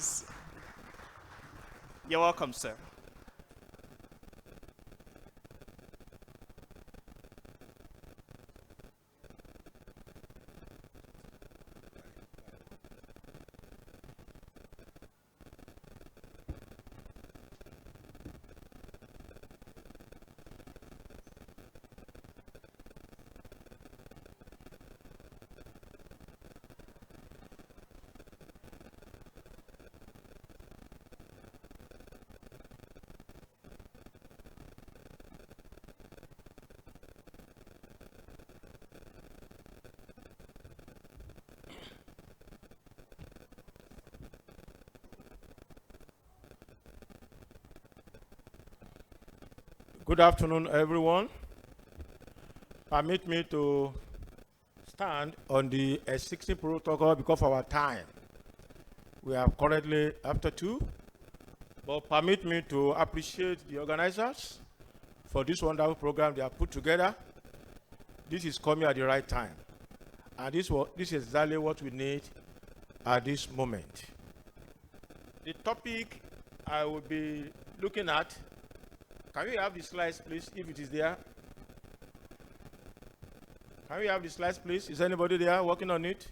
please. You're welcome, sir. Good afternoon, everyone. Permit me to stand on the S60 protocol because of our time. We are currently after 2, but permit me to appreciate the organizers for this wonderful program they have put together. This is coming at the right time, and this is exactly what we need at this moment. The topic I will be looking at, can we have the slides, please, if it is there? Can we have the slides, please? Is anybody there working on it?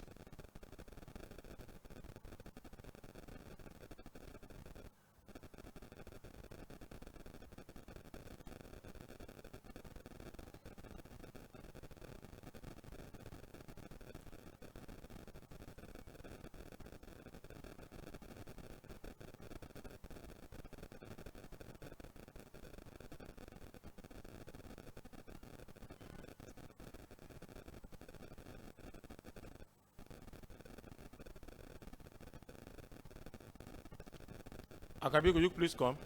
Akabi, could you please come?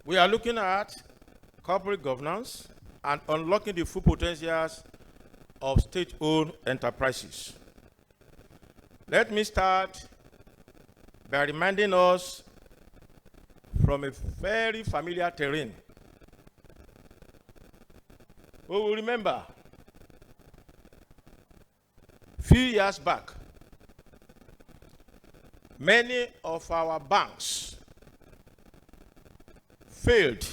We are looking at corporate governance and unlocking the full potentials of state-owned enterprises. Let me start by reminding us from a very familiar terrain. We will remember a few years back, many of our banks failed.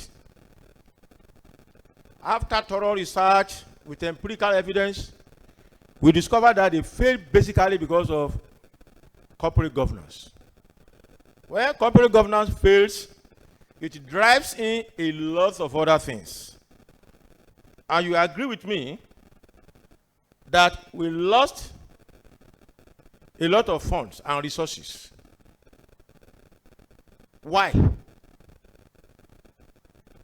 After thorough research with empirical evidence, we discovered that they failed basically because of corporate governance. When corporate governance fails, it drives in a lot of other things. And you agree with me that we lost a lot of funds and resources. Why?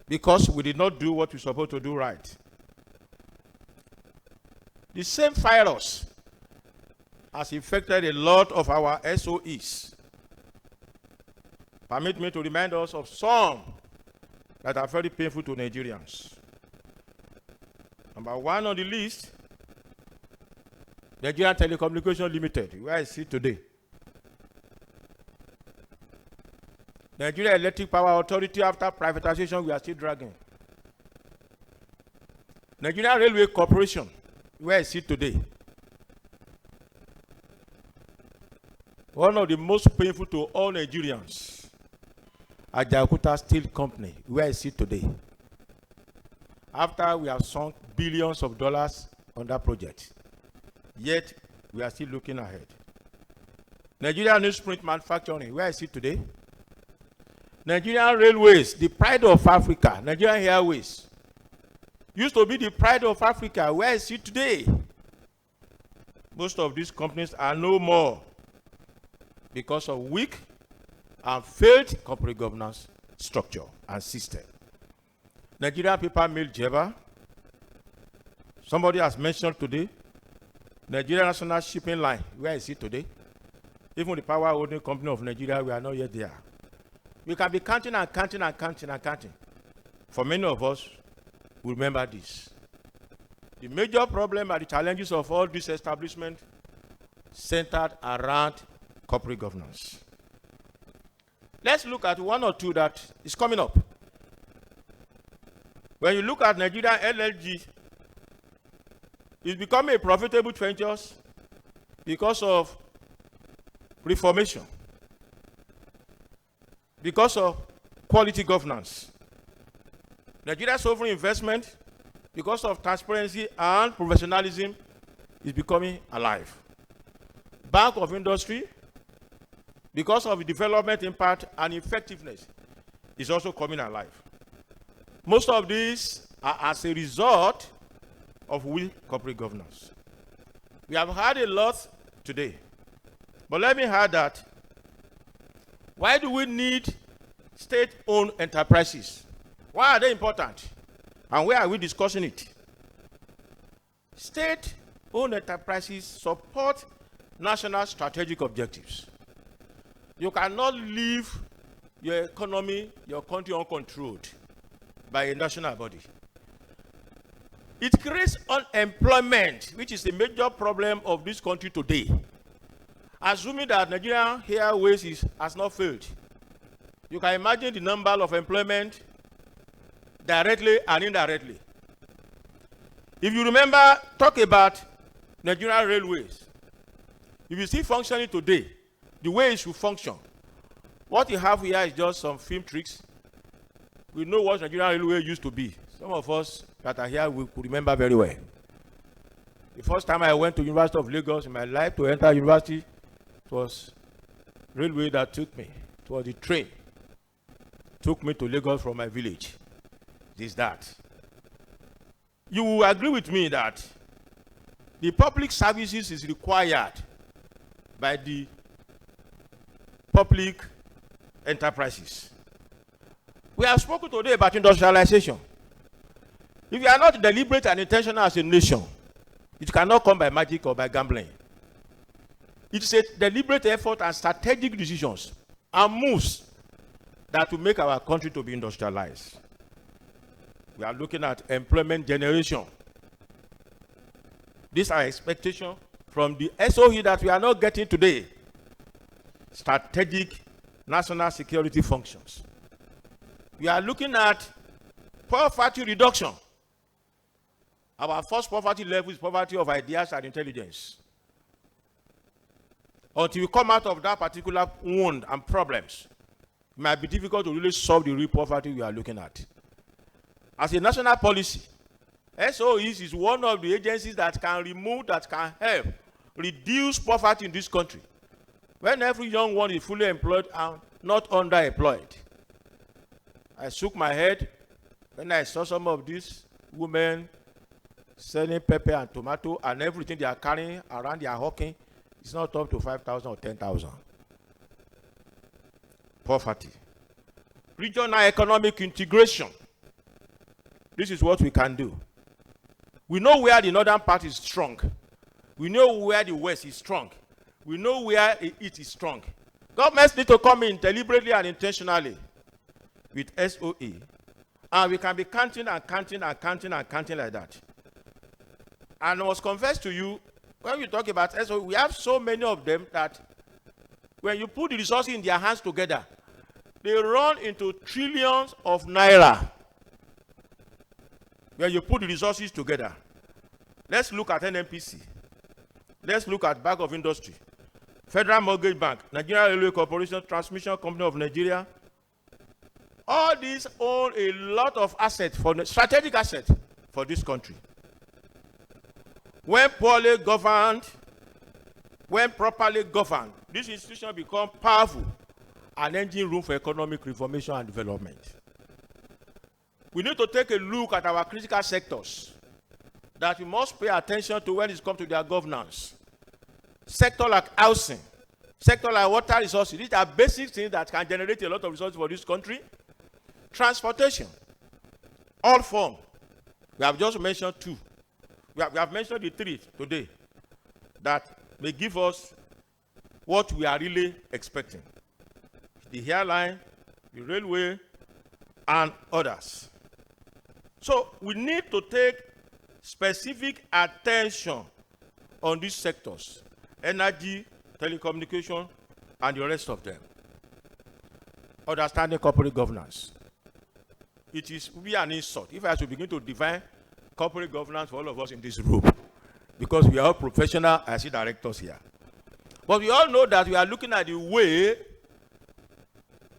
Because we did not do what we're supposed to do right. The same virus has affected a lot of our SOEs. Permit me to remind us of some that are very painful to Nigerians. Number 1 on the list, Nigerian Telecommunications Limited, where I sit today. Nigeria Electric Power Authority, after privatization, we are still dragging. Nigeria Railway Corporation, where I sit today. One of the most painful to all Nigerians, Ajaokuta Steel Company, where I sit today. After we have sunk billions of dollars on that project, yet we are still looking ahead. Nigeria Newsprint Manufacturing, where I sit today. Nigerian Railways, the pride of Africa. Nigerian Airways used to be the pride of Africa, where I sit today. Most of these companies are no more because of weak and failed corporate governance structure and system. Nigerian Paper Mill Jeva, somebody has mentioned today. Nigeria National Shipping Line, where I sit today. Even the power holding company of Nigeria, we are not yet there. We can be counting and counting and counting and counting. For many of us, we remember this. The major problem and the challenges of all this establishment centered around corporate governance. Let's look at one or two that is coming up. When you look at Nigeria LLG, it's becoming a profitable venture because of reformation, because of quality governance. Nigeria sovereign investment, because of transparency and professionalism, is becoming alive. Bank of Industry, because of the development impact and effectiveness, is also coming alive. Most of these are as a result of weak corporate governance. We have heard a lot today, but let me add that why do we need state-owned enterprises? Why are they important? And where are we discussing it? State-owned enterprises support national strategic objectives. You cannot leave your economy, your country uncontrolled by a national body. It creates unemployment, which is a major problem of this country today. Assuming that Nigerian Airways has not failed, you can imagine the number of employment directly and indirectly. If you remember, talk about Nigerian Railways. If you see functioning today, the way it should function, what you have here is just some film tricks. We know what Nigerian Railway used to be. Some of us that are here will remember very well. The first time I went to University of Lagos in my life to enter university, it was railway that took me. It was the train. Took me to Lagos from my village. This, that. You will agree with me that the public services is required by the public enterprises. We have spoken today about industrialization. If you are not deliberate and intentional as a nation, it cannot come by magic or by gambling. It's a deliberate effort and strategic decisions and moves that will make our country to be industrialized. We are looking at employment generation. These are expectations from the SOE that we are not getting today. Strategic national security functions. We are looking at poverty reduction. Our first poverty level is poverty of ideas and intelligence. Until we come out of that particular wound and problems, it might be difficult to really solve the real poverty we are looking at. As a national policy, SOEs is one of the agencies that can help reduce poverty in this country. When every young one is fully employed and not underemployed. I shook my head when I saw some of these women selling pepper and tomato and everything they are carrying around their hawking. It's not up to 5,000 or 10,000. Poverty. Regional economic integration. This is what we can do. We know where the northern part is strong. We know where the west is strong. We know where it is strong. Governments need to come in deliberately and intentionally with SOE. And we can be counting and counting and counting and counting like that. And I must confess to you, when we talk about SOE, we have so many of them that when you put the resources in their hands together, they run into trillions of naira. When you put the resources together, let's look at NNPC. Let's look at Bank of Industry, Federal Mortgage Bank, Nigeria Railway Corporation, Transmission Company of Nigeria. All these own a lot of assets, strategic assets for this country. When poorly governed, when properly governed, this institution become powerful and engine room for economic reformation and development. We need to take a look at our critical sectors that we must pay attention to when it comes to their governance. Sector like housing, sector like water resources, these are basic things that can generate a lot of resources for this country. Transportation, all form. We have just mentioned two. We have mentioned the three today that may give us what we are really expecting. The airline, the railway, and others. So we need to take specific attention on these sectors: energy, telecommunication, and the rest of them. Understanding corporate governance. It will be an insult if I should begin to define corporate governance for all of us in this room, because we are all professional IC directors here. But we all know that we are looking at the way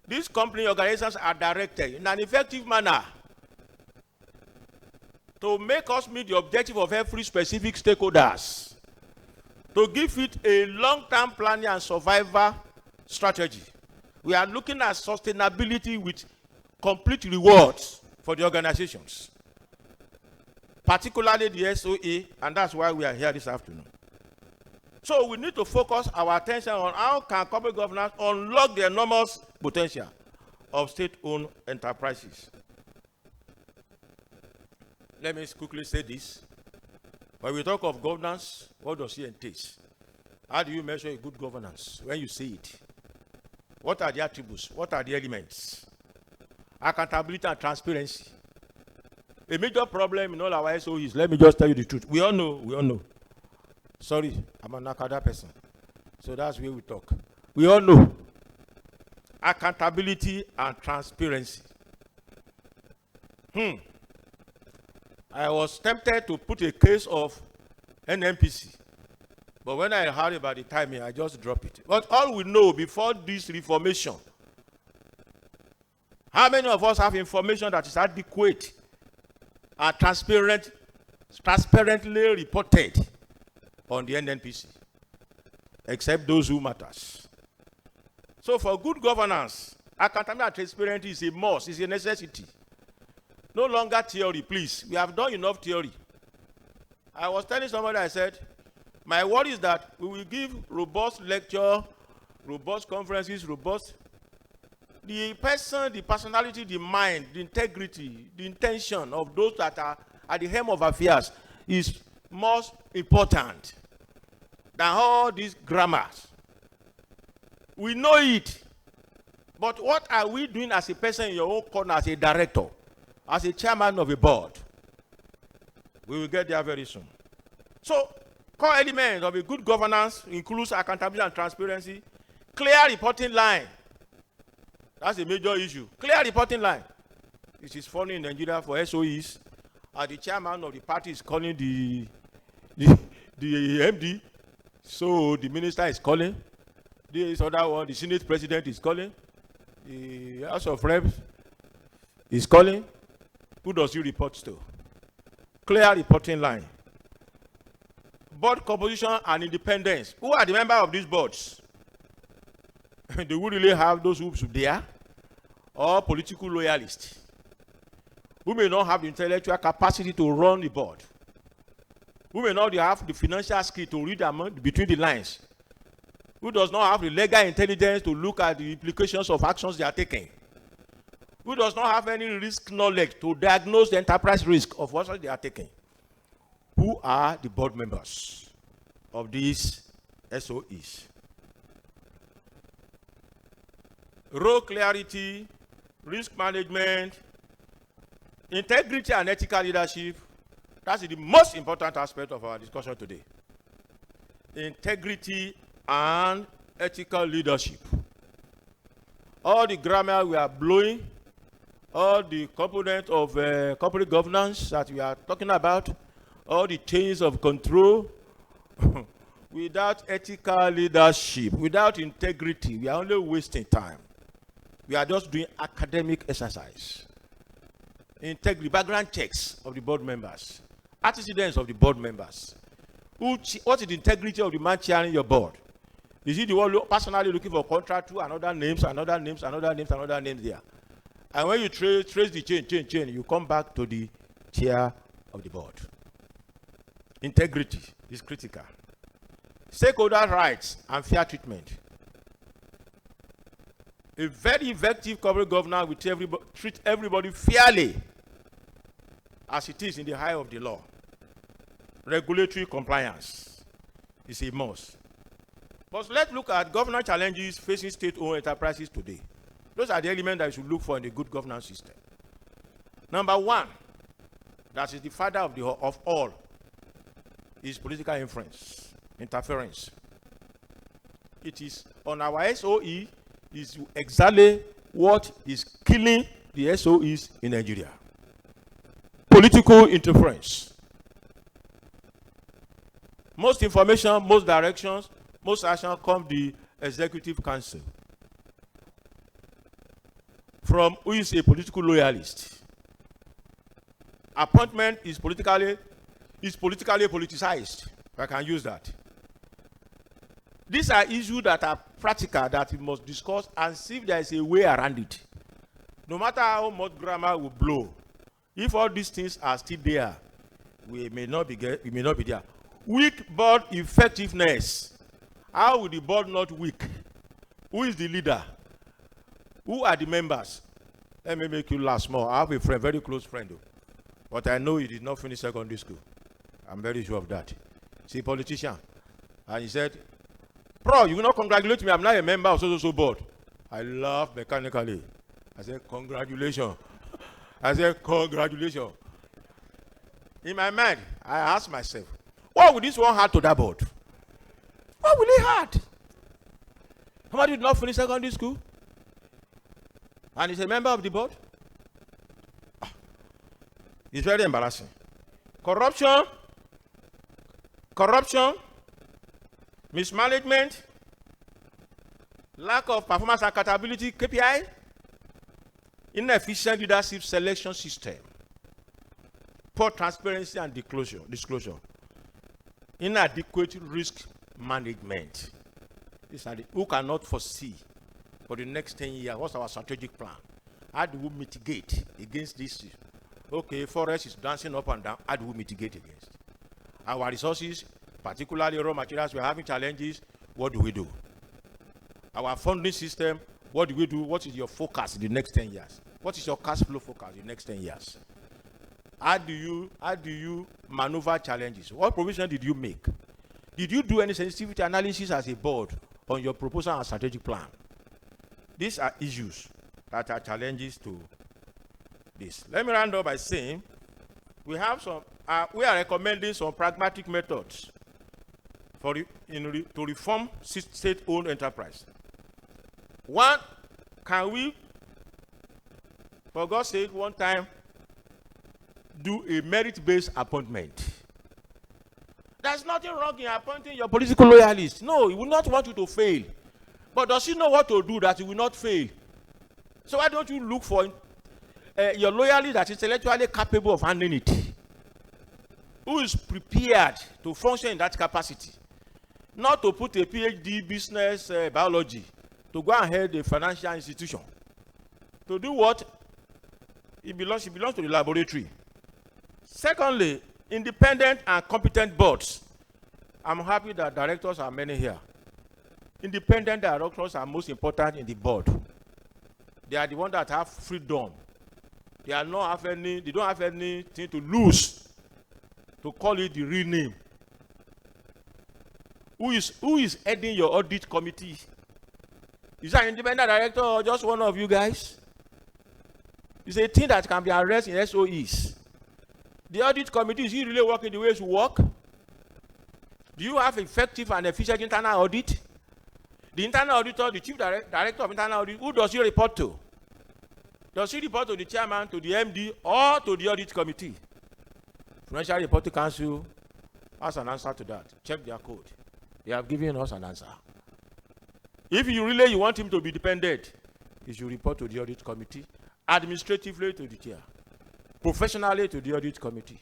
these company organizations are directed in an effective manner to make us meet the objective of every specific stakeholders, to give it a long-term planning and survival strategy. We are looking at sustainability with complete rewards for the organizations, particularly the SOE, and that's why we are here this afternoon. So we need to focus our attention on how can corporate governance unlock the enormous potential of state-owned enterprises. Let me quickly say this. When we talk of governance, what does it entail? How do you measure a good governance when you see it? What are the attributes? What are the elements? Accountability and transparency. A major problem in all our SOEs, let me just tell you the truth. We all know. Sorry, I'm an Akada person. So that's where we talk. We all know. Accountability and transparency. I was tempted to put a case of NNPC. But when I heard about the timing, I just dropped it. But all we know before this reformation, how many of us have information that is adequate and transparently reported on the NNPC? Except those who matters. So for good governance, accountability and transparency is a must, is a necessity. No longer theory, please. We have done enough theory. I was telling somebody, I said, my worry is that we will give robust lecture, robust conferences, robust. The person, the personality, the mind, the integrity, the intention of those that are at the helm of affairs is most important than all these grammars. We know it. But what are we doing as a person in your own corner, as a director, as a chairman of a board? We will get there very soon. So, core elements of a good governance includes accountability and transparency, clear reporting line. That's a major issue. Clear reporting line. It is funny in Nigeria for SOEs. The chairman of the party is calling the MD. So the minister is calling. This other one, the Senate president is calling. The House of Reps is calling. Who does he report to? Clear reporting line. Board composition and independence. Who are the members of these boards? Do we really have those who should there? Or political loyalists who may not have the intellectual capacity to run the board, who may not have the financial skill to read between the lines, who does not have the legal intelligence to look at the implications of actions they are taking, who does not have any risk knowledge to diagnose the enterprise risk of what they are taking. Who are the board members of these SOEs? Role clarity, risk management, integrity and ethical leadership. That's the most important aspect of our discussion today. Integrity and ethical leadership. All the grammar we are blowing, all the components of corporate governance that we are talking about, all the chains of control, without ethical leadership, without integrity, we are only wasting time. We are just doing academic exercise. Integrity, background checks of the board members, antecedents of the board members. What is the integrity of the man chairing your board? Is he the one personally looking for contract to another names there? And when you trace the chain, you come back to the chair of the board. Integrity is critical. Stakeholder rights and fair treatment. A very effective corporate governance will treat everybody fairly as it is in the eye of the law. Regulatory compliance is a must. But let's look at governance challenges facing state-owned enterprises today. Those are the elements that you should look for in a good governance system. Number one, that is the father of all, is political interference. It is on our SOE is exactly what is killing the SOEs in Nigeria. Political interference. Most information, most directions, most action come the Executive Council from who is a political loyalist. Appointment is politically politicized, if I can use that. These are issues that are practical that we must discuss and see if there is a way around it. No matter how much grammar will blow, if all these things are still there, we may not be there. Weak board effectiveness. How will the board not weak? Who is the leader? Who are the members? Let me make you laugh more. I have a friend, very close friend, though. But I know he did not finish secondary school. I'm very sure of that. He's a politician. And he said, "Bro, you will not congratulate me. I'm not a member of so board." I laughed mechanically. I said, "Congratulations." I said, "Congratulations." In my mind, I asked myself, what would this one add to that board? What will he add? Somebody did not finish secondary school? And he's a member of the board? It's very embarrassing. Corruption, mismanagement, lack of performance accountability, KPI, inefficient leadership selection system, poor transparency and disclosure, inadequate risk management. These are who cannot foresee for the next 10 years. What's our strategic plan? How do we mitigate against this? Okay, forest is dancing up and down. How do we mitigate against? Our resources, particularly raw materials, we're having challenges. What do we do? Our funding system, what do we do? What is your focus in the next 10 years? What is your cash flow focus in the next 10 years? How do you maneuver challenges? What provision did you make? Did you do any sensitivity analysis as a board on your proposal and strategic plan? These are issues that are challenges to this. Let me round up by saying we are recommending some pragmatic methods to reform state-owned enterprise. One, can we, for God's sake, one time do a merit-based appointment? There's nothing wrong in appointing your political loyalist. No, he will not want you to fail. But does he know what to do that he will not fail? So why don't you look for your loyalist that is intellectually capable of handling it? Who is prepared to function in that capacity? Not to put a PhD business biology to go and head a financial institution. To do what? It belongs to the laboratory. Secondly, independent and competent boards. I'm happy that directors are many here. Independent directors are most important in the board. They are the ones that have freedom. They don't have anything to lose to call it the real name. Who is heading your audit committee? Is that an independent director or just one of you guys? It's a thing that can be addressed in SOEs. The audit committee, is it really working the way it should work? Do you have effective and efficient internal audit? The internal auditor, the chief director of internal audit, who does he report to? Does he report to the chairman, to the MD, or to the audit committee? Financial Reporting Council has an answer to that. Check their code. They have given us an answer. If you want him to be dependent, he should report to the audit committee, administratively to the chair, professionally to the audit committee.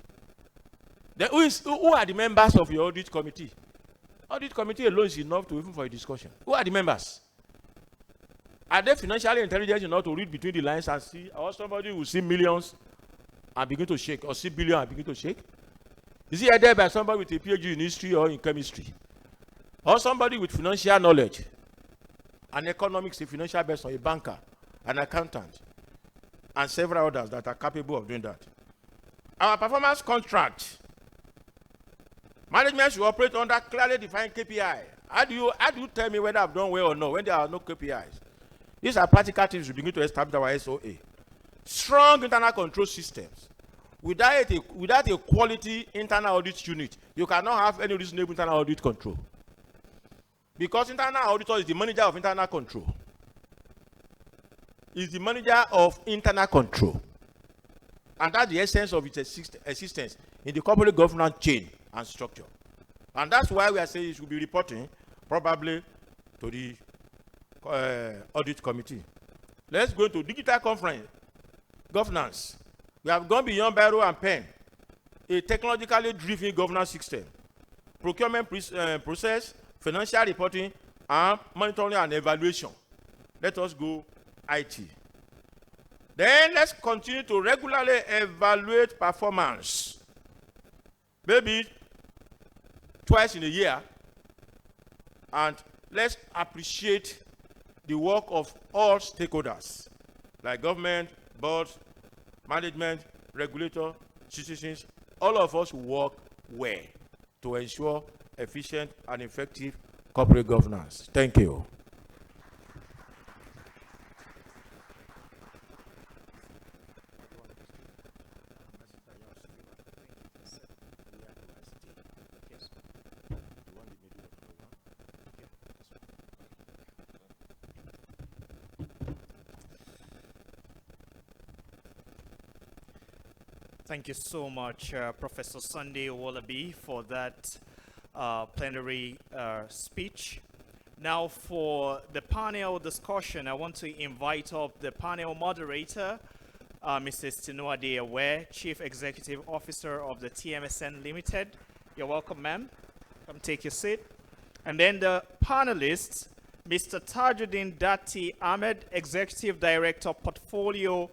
Then who are the members of your audit committee? Audit committee alone is enough to even for a discussion. Who are the members? Are they financially intelligent enough to read between the lines and see, or somebody will see millions and begin to shake, or see billions and begin to shake? Is it headed by somebody with a PhD in history or in chemistry? Or somebody with financial knowledge, an economics, a financial person, a banker, an accountant, and several others that are capable of doing that? Our performance contract, management should operate under clearly defined KPI. How do you tell me whether I've done well or not when there are no KPIs? These are practical things we begin to establish our SOA. Strong internal control systems. Without a quality internal audit unit, you cannot have any reasonable internal audit control. Because internal auditor is the manager of internal control. Is the manager of internal control. And that's the essence of its existence in the corporate governance chain and structure. And that's why we are saying it should be reporting probably to the audit committee. Let's go to digital governance. We have gone beyond biro and pen, a technologically driven governance system, procurement process, financial reporting, and monitoring and evaluation. Let us go IT. Then let's continue to regularly evaluate performance. Maybe twice in a year. And let's appreciate the work of all stakeholders, like government, boards, management, regulator, citizens. All of us work well to ensure efficient and effective corporate governance. Thank you. Thank you so much, Professor Sunday Owolabi, for that plenary speech. Now for the panel discussion, I want to invite up the panel moderator, Mrs. Tinuade Awe, Chief Executive Officer of the TMSN Limited. You're welcome, ma'am. Come take your seat. And then the panelists, Mr. Tajuddin Dati Ahmed, Executive Director, Portfolio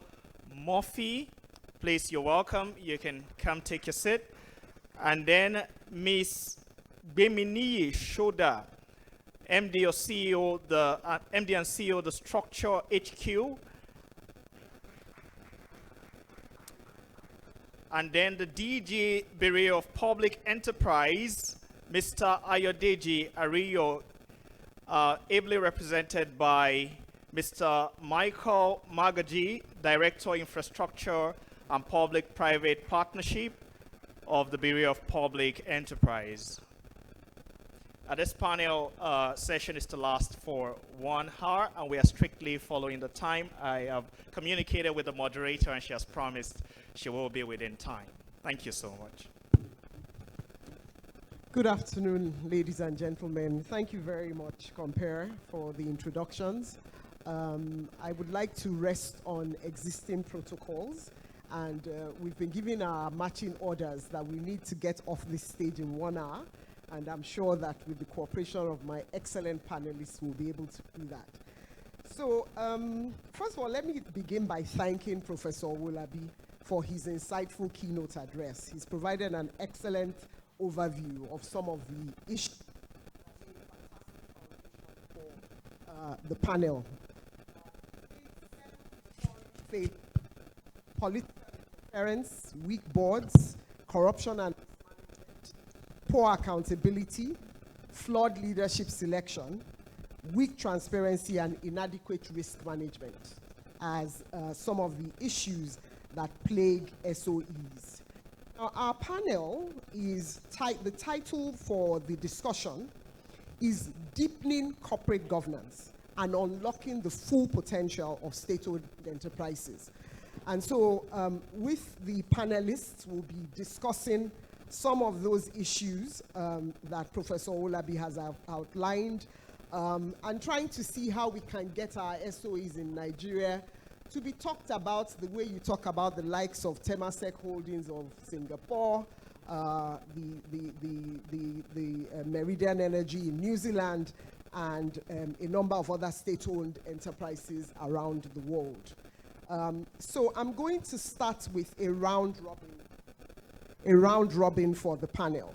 Murphy. Please, you're welcome. You can come take your seat. And then Ms. Bemini Shoda, MD and CEO of the Structure HQ. And then the DG Bureau of Public Enterprise, Mr. Ayodeji Ariyo, ably represented by Mr. Michael Magaji, Director Infrastructure and Public-Private Partnership of the Bureau of Public Enterprise. This panel session is to last for 1 hour, and we are strictly following the time. I have communicated with the moderator, and she has promised she will be within time. Thank you so much. Good afternoon, ladies and gentlemen. Thank you very much, Compare, for the introductions. I would like to rest on existing protocols, and we've been given our marching orders that we need to get off this stage in 1 hour, and I'm sure that with the cooperation of my excellent panelists, we'll be able to do that. So, first of all, let me begin by thanking Professor Owolabi for his insightful keynote address. He's provided an excellent overview of some of the issues for the panel. Political interference, weak boards, corruption and poor accountability, flawed leadership selection, weak transparency and inadequate risk management as some of the issues that plague SOEs. Now, our panel is the title for the discussion is Deepening Corporate Governance and Unlocking the Full Potential of State-Owned Enterprises. And so with the panelists, we'll be discussing some of those issues that Professor Owolabi has outlined and trying to see how we can get our SOEs in Nigeria to be talked about the way you talk about the likes of Temasek Holdings of Singapore, the Meridian Energy in New Zealand, and a number of other state-owned enterprises around the world. So I'm going to start with a round robin for the panel,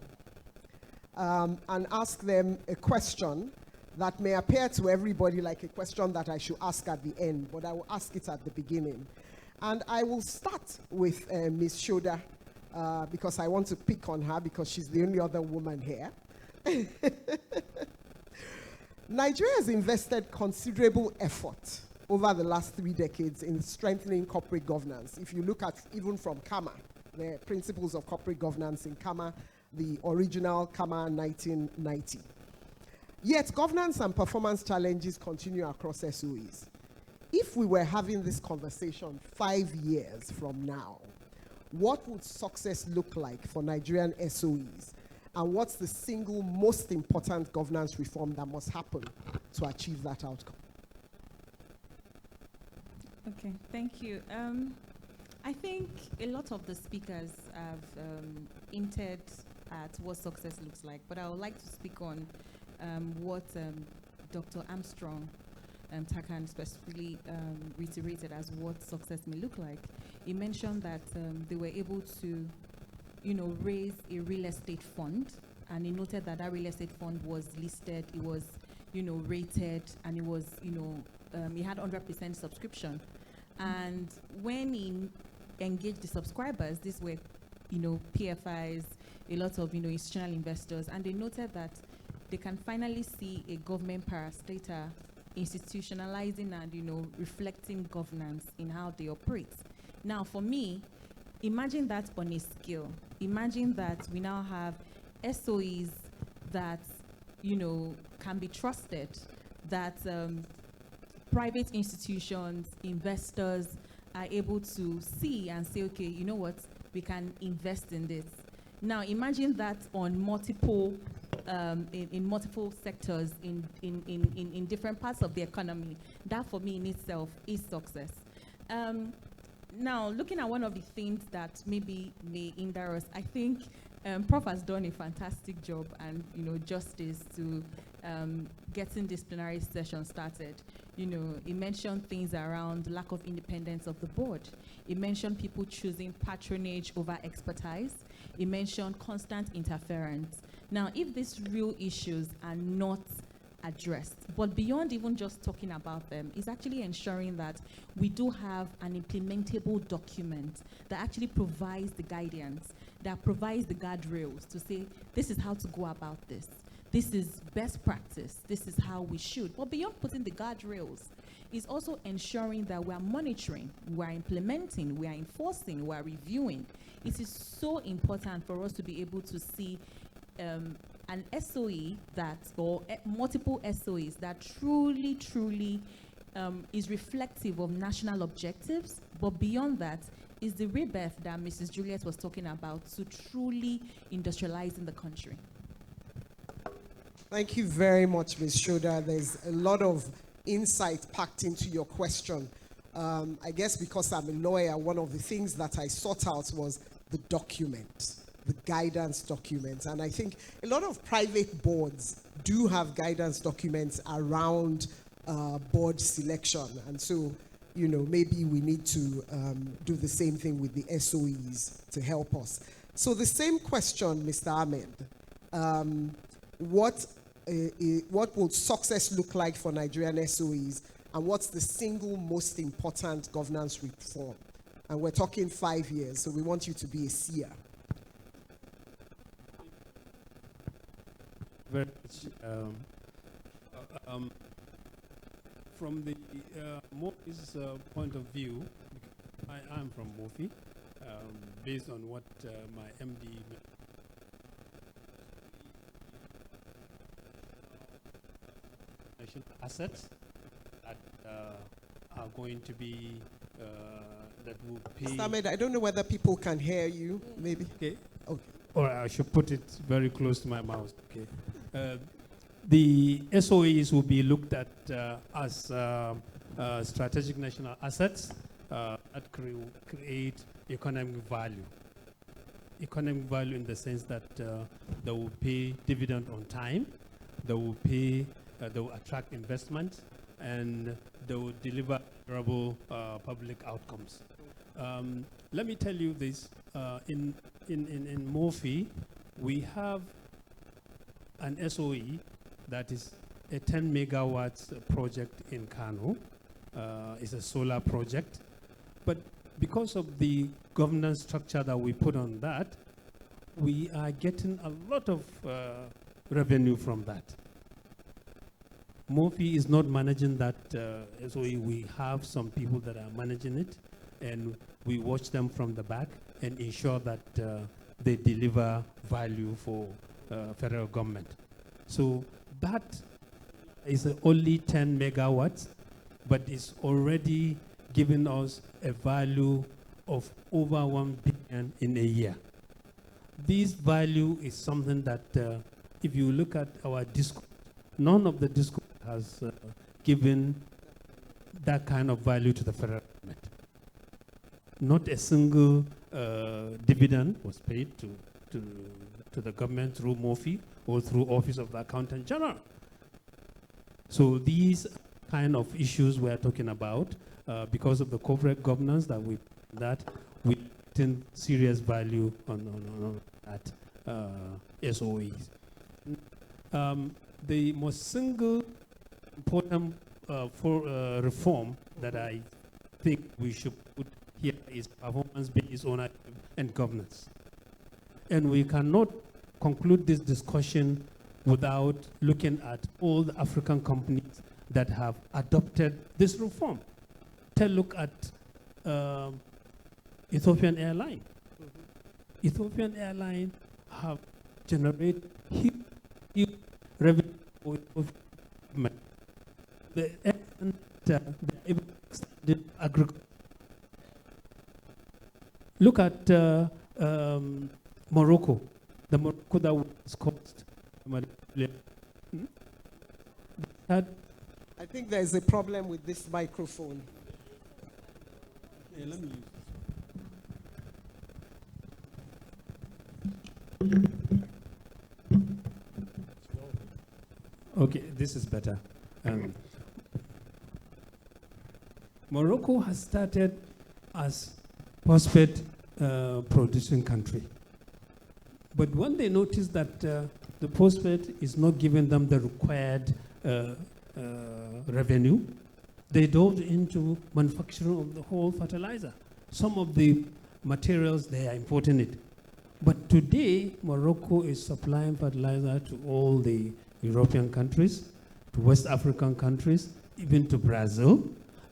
and ask them a question that may appear to everybody like a question that I should ask at the end, but I will ask it at the beginning. And I will start with Ms. Shoda, because I want to pick on her because she's the only other woman here. Nigeria has invested considerable effort over the last 3 decades in strengthening corporate governance. If you look at even from Kama, the Principles of Corporate Governance in CAMA, the original CAMA 1990. Yet governance and performance challenges continue across SOEs. If we were having this conversation 5 years from now, what would success look like for Nigerian SOEs? And what's the single most important governance reform that must happen to achieve that outcome? Okay, thank you. I think a lot of the speakers have hinted at what success looks like, but I would like to speak on what Dr. Armstrong Takan specifically reiterated as what success may look like. He mentioned that they were able to, raise a real estate fund, and he noted that that real estate fund was listed, it was, rated, and it was, it had 100% subscription. And when he engaged the subscribers, these were, PFIs, a lot of, institutional investors, and they noted that they can finally see a government parastatal institutionalizing and, reflecting governance in how they operate. Now, for me, imagine that on a scale. Imagine that we now have SOEs that, can be trusted, that private institutions, investors are able to see and say, okay, you know what, we can invest in this. Now, imagine that on multiple, in multiple sectors, in different parts of the economy. That, for me, in itself, is success. Now, looking at one of the things that maybe may hinder us, I think Prof has done a fantastic job and, justice to getting this plenary session started. He mentioned things around lack of independence of the board. He mentioned people choosing patronage over expertise. He mentioned constant interference. Now, if these real issues are not addressed, but beyond even just talking about them, is actually ensuring that we do have an implementable document that actually provides the guidance, that provides the guardrails to say, this is how to go about this. This is best practice. This is how we should. But beyond putting the guardrails, is also ensuring that we are monitoring, we are implementing, we are enforcing, we are reviewing. It is so important for us to be able to see an SOE that, or multiple SOEs that truly is reflective of national objectives, but beyond that is the rebirth that Mrs. Juliet was talking about to truly industrializing the country. Thank you very much, Ms. Shoda. There's a lot of insight packed into your question. I guess because I'm a lawyer, one of the things that I sought out was the document, the guidance document. And I think a lot of private boards do have guidance documents around board selection. And so, maybe we need to do the same thing with the SOEs to help us. So the same question, Mr. Ahmed. What would success look like for Nigerian SOEs, and what's the single most important governance reform? And we're talking 5 years, so we want you to be a seer. Very much. From the MOFI's point of view, I'm from MOFI, based on what my MD assets that are going to be that will pay. Mr. Ahmed, I don't know whether people can hear you. Maybe. Okay. Okay. Or I should put it very close to my mouth. Okay. The SOEs will be looked at as strategic national assets that create economic value. Economic value in the sense that they will pay dividend on time, they will pay. They will attract investment, and they will deliver durable public outcomes. Let me tell you this: in MOFI, we have an SOE that is a 10 megawatts project in Kano. It's a solar project, but because of the governance structure that we put on that, we are getting a lot of revenue from that. MOFI is not managing that SOE. We have some people that are managing it, and we watch them from the back, and ensure that they deliver value for federal government. So that is only 10 megawatts, but it's already giving us a value of over 1 billion in a year. This value is something that, if you look at our discourse, none of the discourse has given that kind of value to the federal government. Not a single dividend was paid to the government through MOFI or through Office of the Accountant General. So these kind of issues we're talking about, because of the corporate governance that we in serious value on that SOEs. The most single important reform that I think we should put here is performance-based ownership and governance. And we cannot conclude this discussion without looking at all the African companies that have adopted this reform. Take a look at Ethiopian Airlines. Ethiopian Airlines have generated huge revenue for government. The agriculture. Look at Morocco. The Morocco that was caused. I think there's a problem with this microphone. Yeah, let me use Okay, this is better. Morocco has started as phosphate producing country. But when they noticed that the phosphate is not giving them the required revenue, they dove into manufacturing of the whole fertilizer. Some of the materials, they are importing it. But today, Morocco is supplying fertilizer to all the European countries, to West African countries, even to Brazil.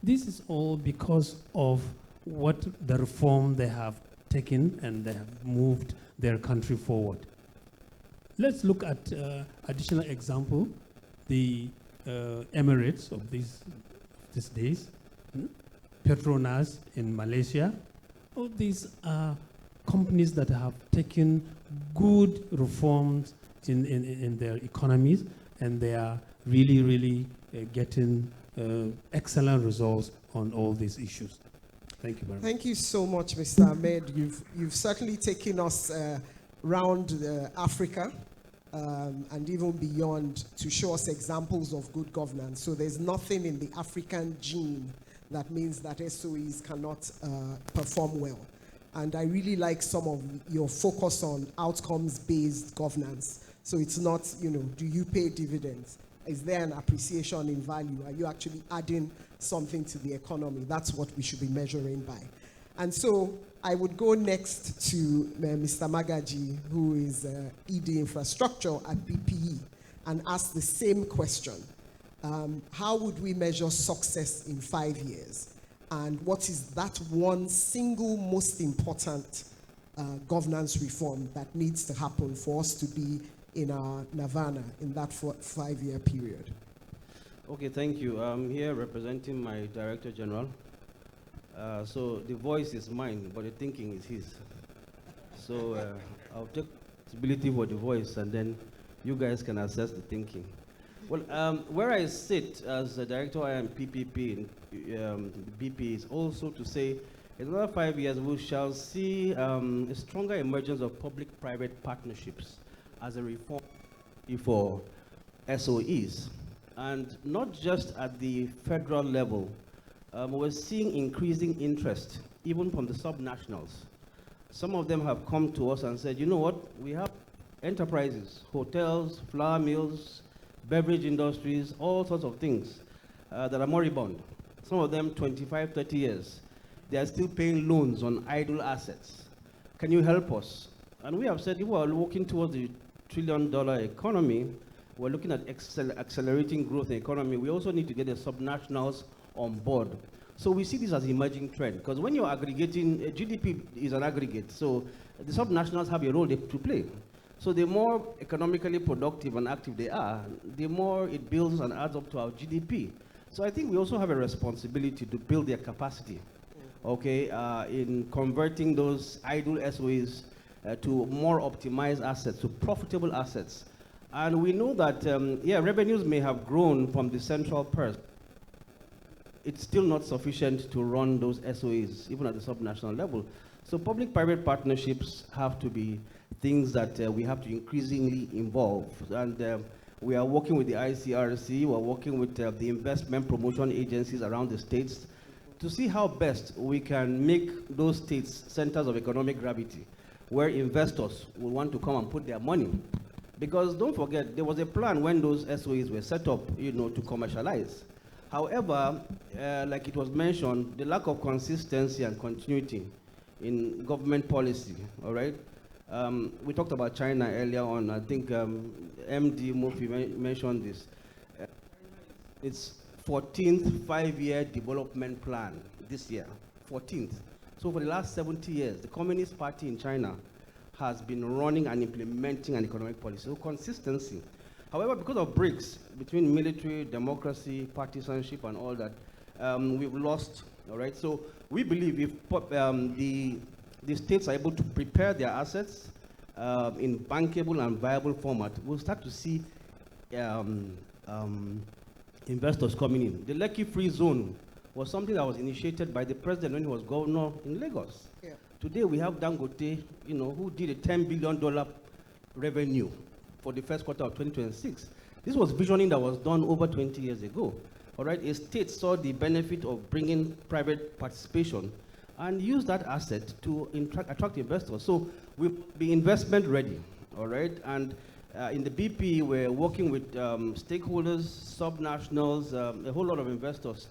This is all because of what the reform they have taken, and they have moved their country forward. Let's look at additional example, the Emirates of these days, Petronas in Malaysia. All these are companies that have taken good reforms in their economies, and they are really getting excellent results on all these issues. Thank you very much. Thank you so much, Mr. Ahmed. You've certainly taken us around Africa and even beyond to show us examples of good governance. So there's nothing in the African gene that means that SOEs cannot perform well. And I really like some of your focus on outcomes-based governance. So it's not, do you pay dividends? Is there an appreciation in value? Are you actually adding something to the economy? That's what we should be measuring by. And so I would go next to Mr. Magaji, who is ED Infrastructure at BPE, and ask the same question. How would we measure success in 5 years? And what is that one single most important governance reform that needs to happen for us to be in our nirvana in that 5-year period? Okay, thank you. I'm here representing my Director General. So the voice is mine, but the thinking is his. So I'll take responsibility for the voice, and then you guys can assess the thinking. Well, where I sit as the Director I am PPP in BP is also to say, in another 5 years, we shall see a stronger emergence of public-private partnerships as a reform for SOEs. And not just at the federal level, we're seeing increasing interest, even from the subnationals. Some of them have come to us and said, you know what, we have enterprises, hotels, flour mills, beverage industries, all sorts of things that are moribund. Some of them 25, 30 years. They are still paying loans on idle assets. Can you help us? And we have said, if we are working towards the $1 trillion economy, we're looking at accelerating growth in the economy. We also need to get the subnationals on board. So we see this as an emerging trend, because when you're aggregating, GDP is an aggregate, so the subnationals have a role to play. So the more economically productive and active they are, the more it builds and adds up to our GDP. So I think we also have a responsibility to build their capacity, okay, in converting those idle SOEs to more optimized assets, to profitable assets. And we know that, yeah, revenues may have grown from the central purse. It's still not sufficient to run those SOEs, even at the subnational level. So public-private partnerships have to be things that we have to increasingly involve. And we are working with the ICRC, we're working with the investment promotion agencies around the states to see how best we can make those states centers of economic gravity, where investors will want to come and put their money. Because don't forget, there was a plan when those SOEs were set up, you know, to commercialize. However, like it was mentioned, the lack of consistency and continuity in government policy, all right? We talked about China earlier on. I think MD Murphy mentioned this. It's 14th five-year development plan this year, 14th. So for the last 70 years, the Communist Party in China has been running and implementing an economic policy. So consistency. However, because of breaks between military, democracy, partisanship, and all that, we've lost, all right? So we believe if the states are able to prepare their assets in bankable and viable format, we'll start to see investors coming in. The Lekki Free Zone was something that was initiated by the president when he was governor in Lagos. Yeah. Today we have Dangote, you know, who did a $10 billion revenue for the first quarter of 2026. This was visioning that was done over 20 years ago. All right, a state saw the benefit of bringing private participation and use that asset to attract investors. So we'll be investment ready, all right? And in the BP, we're working with stakeholders, subnationals, a whole lot of investors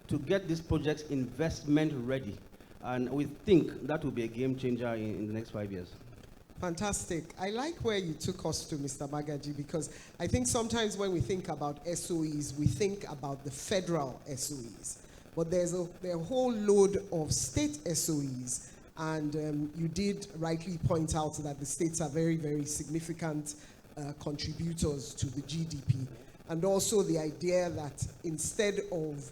to get these projects investment ready. And we think that will be a game changer in the next 5 years. Fantastic. I like where you took us to, Mr. Bagaji, because I think sometimes when we think about SOEs, we think about the federal SOEs. But there's a whole load of state SOEs, and you did rightly point out that the states are very, very significant contributors to the GDP. And also the idea that instead of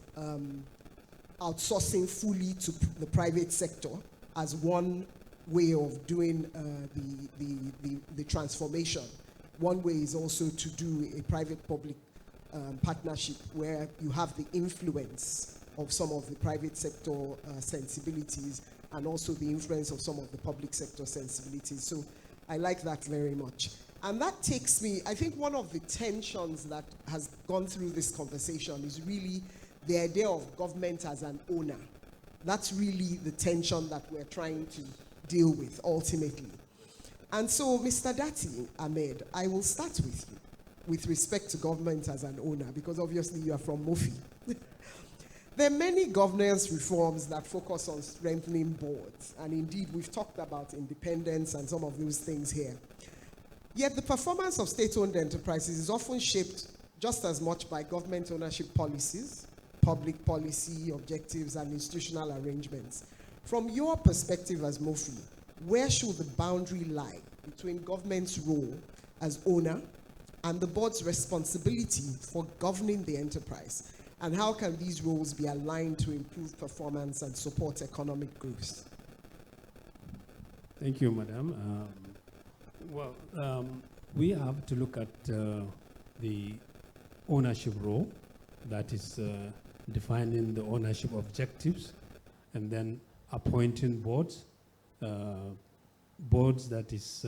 outsourcing fully to the private sector as one way of doing the transformation, one way is also to do a private-public partnership where you have the influence of some of the private sector sensibilities and also the influence of some of the public sector sensibilities. So I like that very much. And that takes me, I think one of the tensions that has gone through this conversation is really the idea of government as an owner. That's really the tension that we're trying to deal with ultimately. And so, Mr. Dati Ahmed, I will start with you with respect to government as an owner, because obviously you are from Mofi. There are many governance reforms that focus on strengthening boards, and indeed we've talked about independence and some of those things here. Yet the performance of state-owned enterprises is often shaped just as much by government ownership policies, public policy objectives, and institutional arrangements. From your perspective as Mofi, where should the boundary lie between government's role as owner and the board's responsibility for governing the enterprise? And how can these roles be aligned to improve performance and support economic growth? Thank you, Madam. We have to look at the ownership role, that is defining the ownership objectives, and then appointing boards, boards that is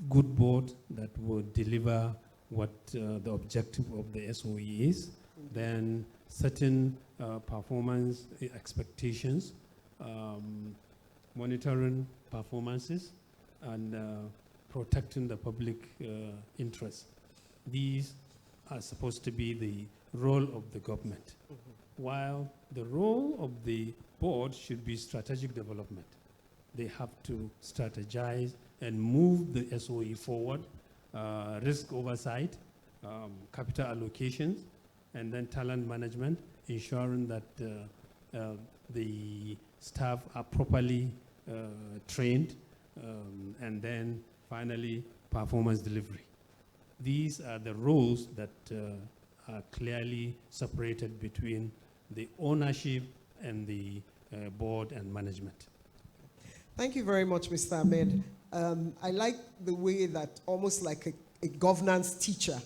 good board that will deliver what the objective of the SOE is, then setting performance expectations, monitoring performances, and protecting the public interest. These are supposed to be the role of the government, while the role of the board should be strategic development. They have to strategize and move the SOE forward, risk oversight, capital allocations, and then talent management, ensuring that the staff are properly trained, and then finally performance delivery. These are the roles that are clearly separated between the ownership and the board and management. Thank you very much, Mr. Ahmed. I like the way that almost like a governance teacher,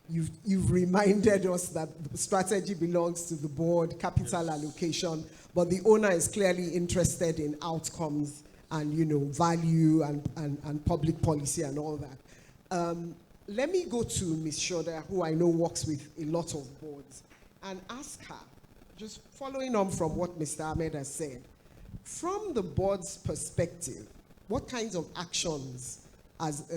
you've reminded us that the strategy belongs to the board, capital allocation, but the owner is clearly interested in outcomes and, you know, value and public policy and all that. Let me go to Ms. Shoda, who I know works with a lot of boards, and ask her, just following on from what Mr. Ahmed has said, from the board's perspective, what kinds of actions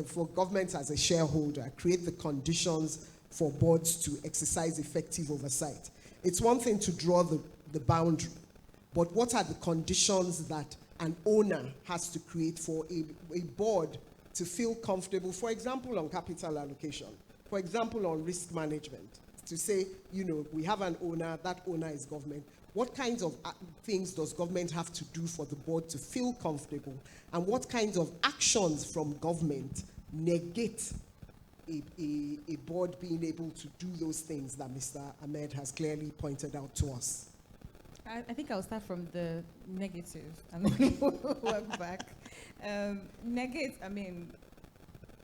for government as a shareholder create the conditions for boards to exercise effective oversight? It's one thing to draw the boundary, but what are the conditions that an owner has to create for a board to feel comfortable, for example, on capital allocation, for example, on risk management, to say, you know, we have an owner, that owner is government. What kinds of things does government have to do for the board to feel comfortable? And what kinds of actions from government negate a board being able to do those things that Mr. Ahmed has clearly pointed out to us? I think I'll start from the negative and then work back. I mean,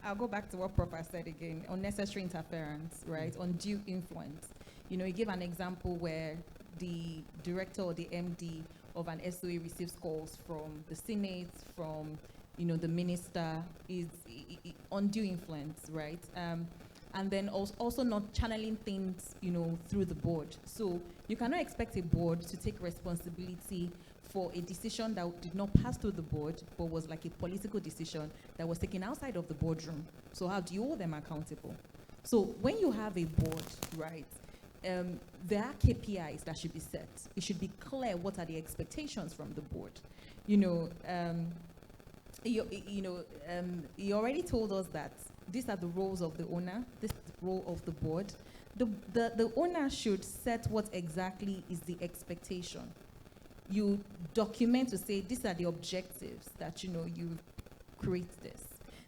I'll go back to what Prof said again, unnecessary interference, right? Undue influence. You know, he gave an example where the director or the MD of an SOE receives calls from the Senate, from, you know, the minister, is undue influence, right? And then also not channeling things, you know, through the board. So you cannot expect a board to take responsibility for a decision that did not pass through the board, but was like a political decision that was taken outside of the boardroom. So how do you hold them accountable? So when you have a board, right, there are KPIs that should be set. It should be clear what are the expectations from the board. You know, he already told us that these are the roles of the owner, this is the role of the board. The owner should set what exactly is the expectation. You document to say these are the objectives that, you know, you create this.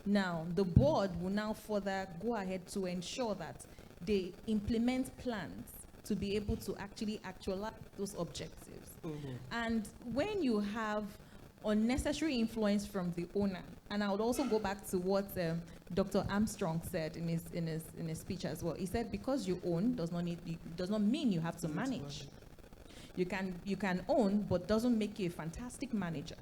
Now, the board will now further go ahead to ensure that they implement plans to be able to actually actualize those objectives. Mm-hmm. And when you have unnecessary influence from the owner, and I would also go back to what Dr. Armstrong said in his speech as well. He said because you own does not mean you have to manage. You can own, but doesn't make you a fantastic manager.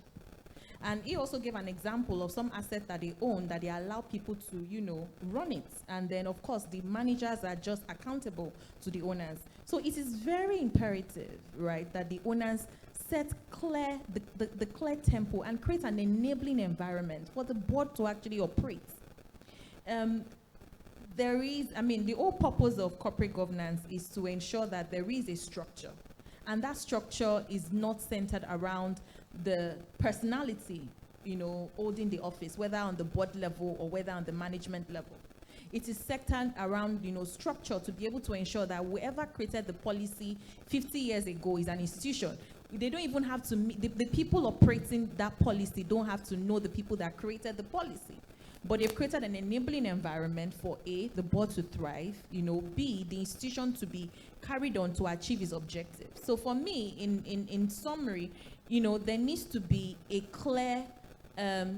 And he also gave an example of some asset that they own that they allow people to, you know, run it. And then, of course, the managers are just accountable to the owners. So it is very imperative, right, that the owners set the clear tempo and create an enabling environment for the board to actually operate. The whole purpose of corporate governance is to ensure that there is a structure. And that structure is not centered around the personality, you know, holding the office, whether on the board level or whether on the management level. It is centered around, you know, structure to be able to ensure that whoever created the policy 50 years ago is an institution. They don't even have to, the people operating that policy don't have to know the people that created the policy. But they've created an enabling environment for A, the board to thrive, you know, B, the institution to be carried on to achieve its objectives. So for me, in summary, you know, there needs to be a clear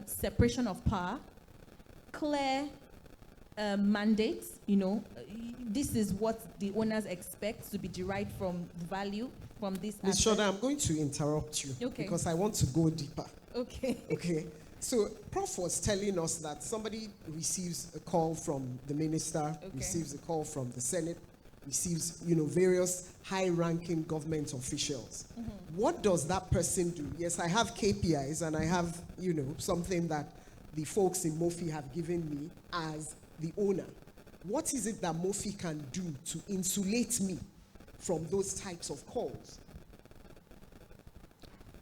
separation of power, clear mandates, you know, this is what the owners expect to be derived from the value from this asset. Ms. Shoda, I'm going to interrupt you because I want to go deeper. Okay. Okay. So Prof was telling us that somebody receives a call from the minister, receives a call from the Senate, receives, you know, various high-ranking government officials. Mm-hmm. What does that person do? Yes, I have KPIs and I have, you know, something that the folks in MOFI have given me as the owner. What is it that MOFI can do to insulate me from those types of calls?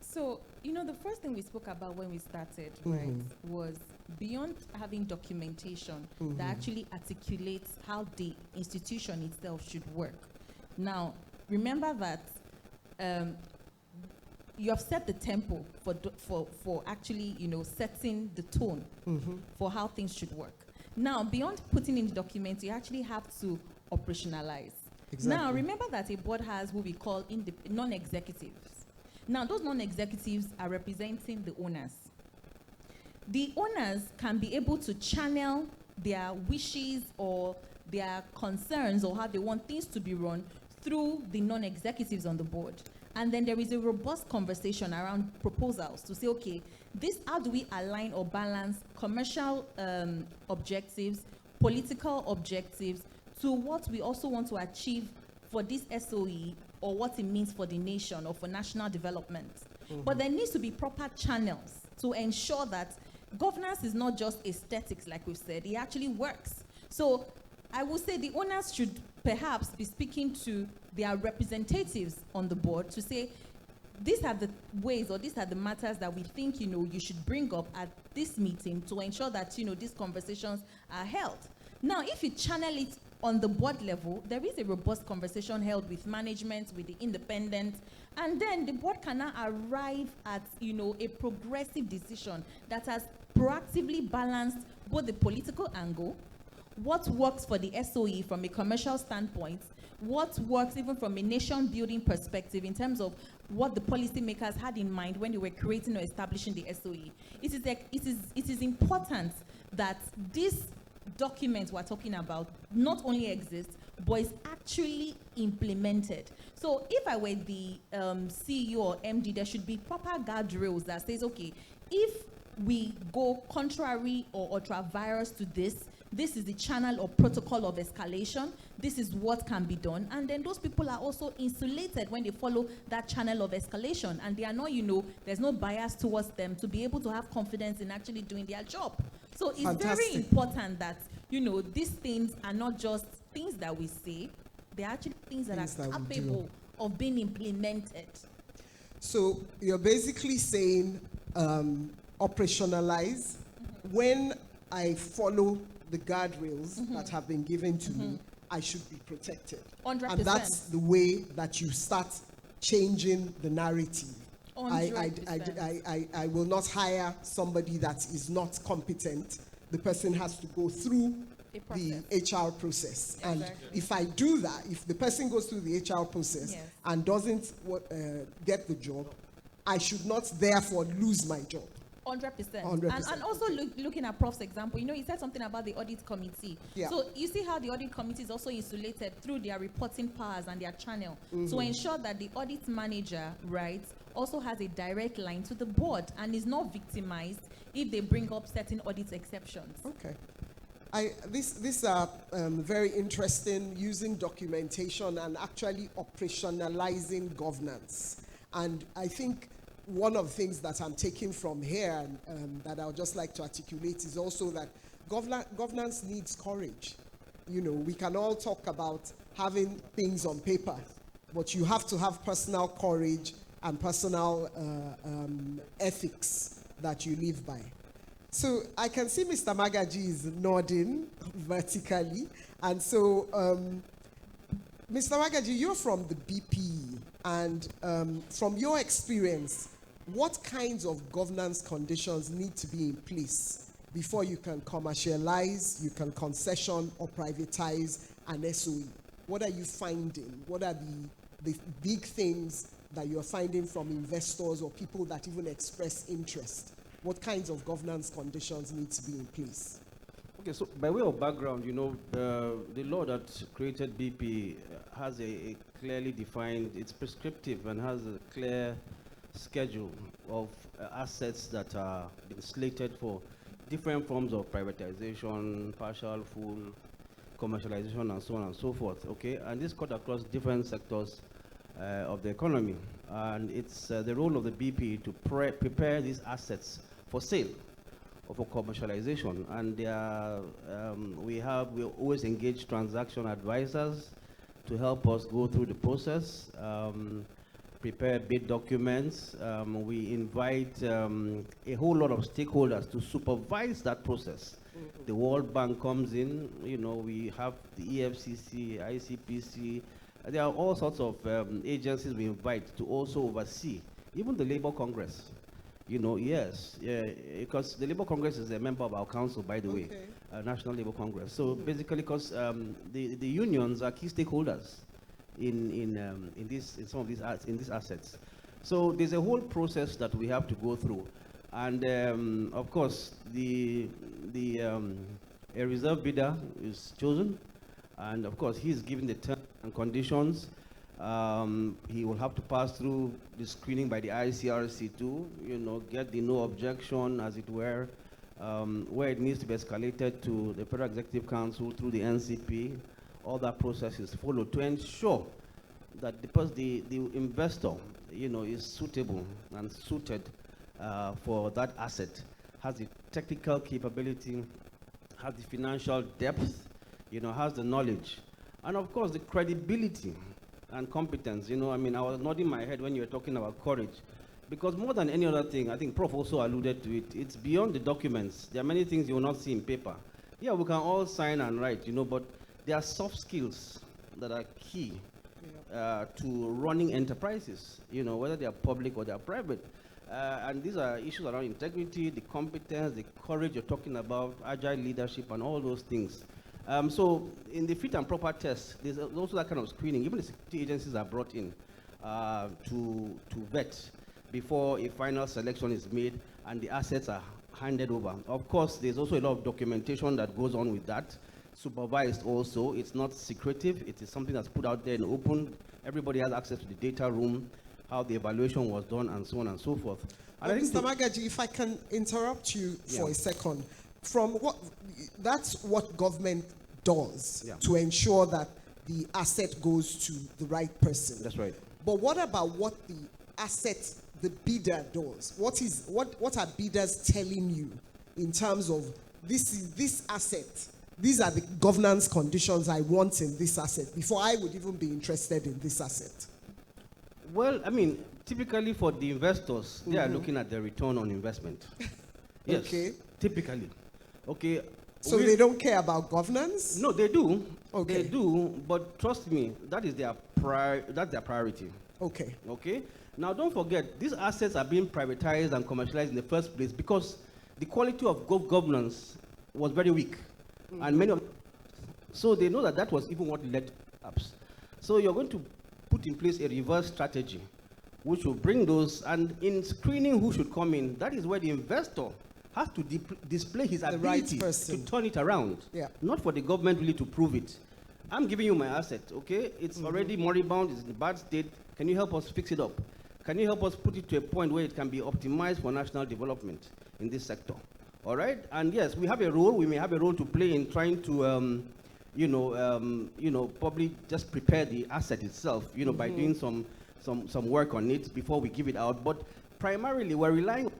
So, you know, the first thing we spoke about when we started, right, was beyond having documentation that actually articulates how the institution itself should work. Now, remember that you have set the tempo for actually, setting the tone for how things should work. Now, beyond putting in the documents, you actually have to operationalize. Exactly. Now, remember that a board has what we call non-executives. Now, those non-executives are representing the owners. The owners can be able to channel their wishes or their concerns or how they want things to be run through the non-executives on the board. And then there is a robust conversation around proposals to say, okay, how do we align or balance commercial objectives, political objectives, to what we also want to achieve for this SOE or what it means for the nation or for national development. But there needs to be proper channels to ensure that governance is not just aesthetics, like we've said, it actually works. So I would say the owners should perhaps be speaking to their representatives on the board to say, these are the ways or these are the matters that we think, you should bring up at this meeting to ensure that, these conversations are held. Now, if you channel it on the board level, there is a robust conversation held with management, with the independent, and then the board can now arrive at, a progressive decision that has proactively balanced both the political angle, what works for the SOE from a commercial standpoint, what works even from a nation building perspective in terms of what the policymakers had in mind when they were creating or establishing the SOE. It is important that this document we're talking about not only exists, but is actually implemented. So if I were the CEO or MD, there should be proper guardrails that says, okay, if we go contrary or ultra-virus to this is the channel or protocol of escalation, this is what can be done, and then those people are also insulated when they follow that channel of escalation, and they are not, there's no bias towards them to be able to have confidence in actually doing their job. So it's very important that, these things are not just things that we say, they're actually things that are capable of being implemented. So you're basically saying operationalize. When I follow the guardrails that have been given to me, I should be protected. 100%. And that's the way that you start changing the narrative. 100%. I will not hire somebody that is not competent. The person has to go through the HR process. Exactly. And if I do that, if the person goes through the HR process and doesn't get the job, I should not therefore lose my job. 100%. And also looking at Prof's example, he said something about the audit committee. Yeah. So you see how the audit committee is also insulated through their reporting powers and their channel to ensure that the audit manager, right, also has a direct line to the board and is not victimized if they bring up certain audit exceptions. Okay. These are very interesting, using documentation and actually operationalizing governance. And I think one of the things that I'm taking from here that I would just like to articulate is also that governance needs courage. We can all talk about having things on paper, but you have to have personal courage and personal ethics that you live by. So I can see Mr. Magaji is nodding vertically. And so, Mr. Magaji, you're from the BP, and from your experience, what kinds of governance conditions need to be in place before you can commercialize, you can concession or privatize an SOE? What are you finding? What are the big things that you're finding from investors or people that even express interest? What kinds of governance conditions need to be in place? Okay, so by way of background, the law that created BP has a clearly defined, it's prescriptive and has a clear schedule of assets that are been slated for different forms of privatization, partial, full, commercialization, and so on and so forth, okay? And this cut across different sectors of the economy. And it's the role of the BP to prepare these assets for sale or for commercialization. And we always engage transaction advisors to help us go through the process, prepare bid documents. We invite a whole lot of stakeholders to supervise that process. The World Bank comes in, we have the EFCC, ICPC, there are all sorts of agencies we invite to also oversee, even the Labour Congress. You know, yes, because the Labour Congress is a member of our council, by the way, National Labour Congress. So basically, because the unions are key stakeholders in some of these assets. So there's a whole process that we have to go through, and of course, a reserve bidder is chosen, and of course, he's given the terms and conditions. He will have to pass through the screening by the ICRC too, you know, get the no objection, as it were, where it needs to be escalated to the Federal Executive Council through the NCP. All that process is followed to ensure that the investor, you know, is suitable and suited for that asset, has the technical capability, has the financial depth, you know, has the knowledge, and of course the credibility and competence. You know, I mean, I was nodding my head when you were talking about courage, because more than any other thing, I think Prof also alluded to it, it's beyond the documents. There are many things you will not see in paper. Yeah, we can all sign and write, you know, but there are soft skills that are key to running enterprises, you know, whether they are public or they are private. And these are issues around integrity, the competence, the courage you're talking about, agile leadership, and all those things. So in the fit and proper test, there's also that kind of screening. Even the security agencies are brought in to vet before a final selection is made and the assets are handed over. Of course, there's also a lot of documentation that goes on with that, supervised also. It's not secretive. It is something that's put out there in open. Everybody has access to the data room, how the evaluation was done, and so on and so forth. And Mr. Magaji, if I can interrupt you for a second. That's what government does to ensure that the asset goes to the right person. That's right. But what about what the asset, the bidder does? What are bidders telling you in terms of this asset? These are the governance conditions I want in this asset before I would even be interested in this asset. Well, I mean, typically for the investors, they are looking at the return on investment. Yes, okay. Typically. Okay. So they don't care about governance? No, they do. Okay. They do, but trust me, that is their priority. Okay. Okay. Now, don't forget, these assets are being privatized and commercialized in the first place because the quality of governance was very weak, and many of. So they know that was even what led to collapse. So you're going to put in place a reverse strategy, which will bring those, and in screening who should come in, that is where the investor has to display his ability to turn it around. Yeah. Not for the government really to prove it. I'm giving you my asset, okay? It's already moribund, it's in a bad state. Can you help us fix it up? Can you help us put it to a point where it can be optimized for national development in this sector? All right? And yes, we have a role, we may have a role to play in trying to, probably just prepare the asset itself, you know, by doing some work on it before we give it out. But primarily, we're relying on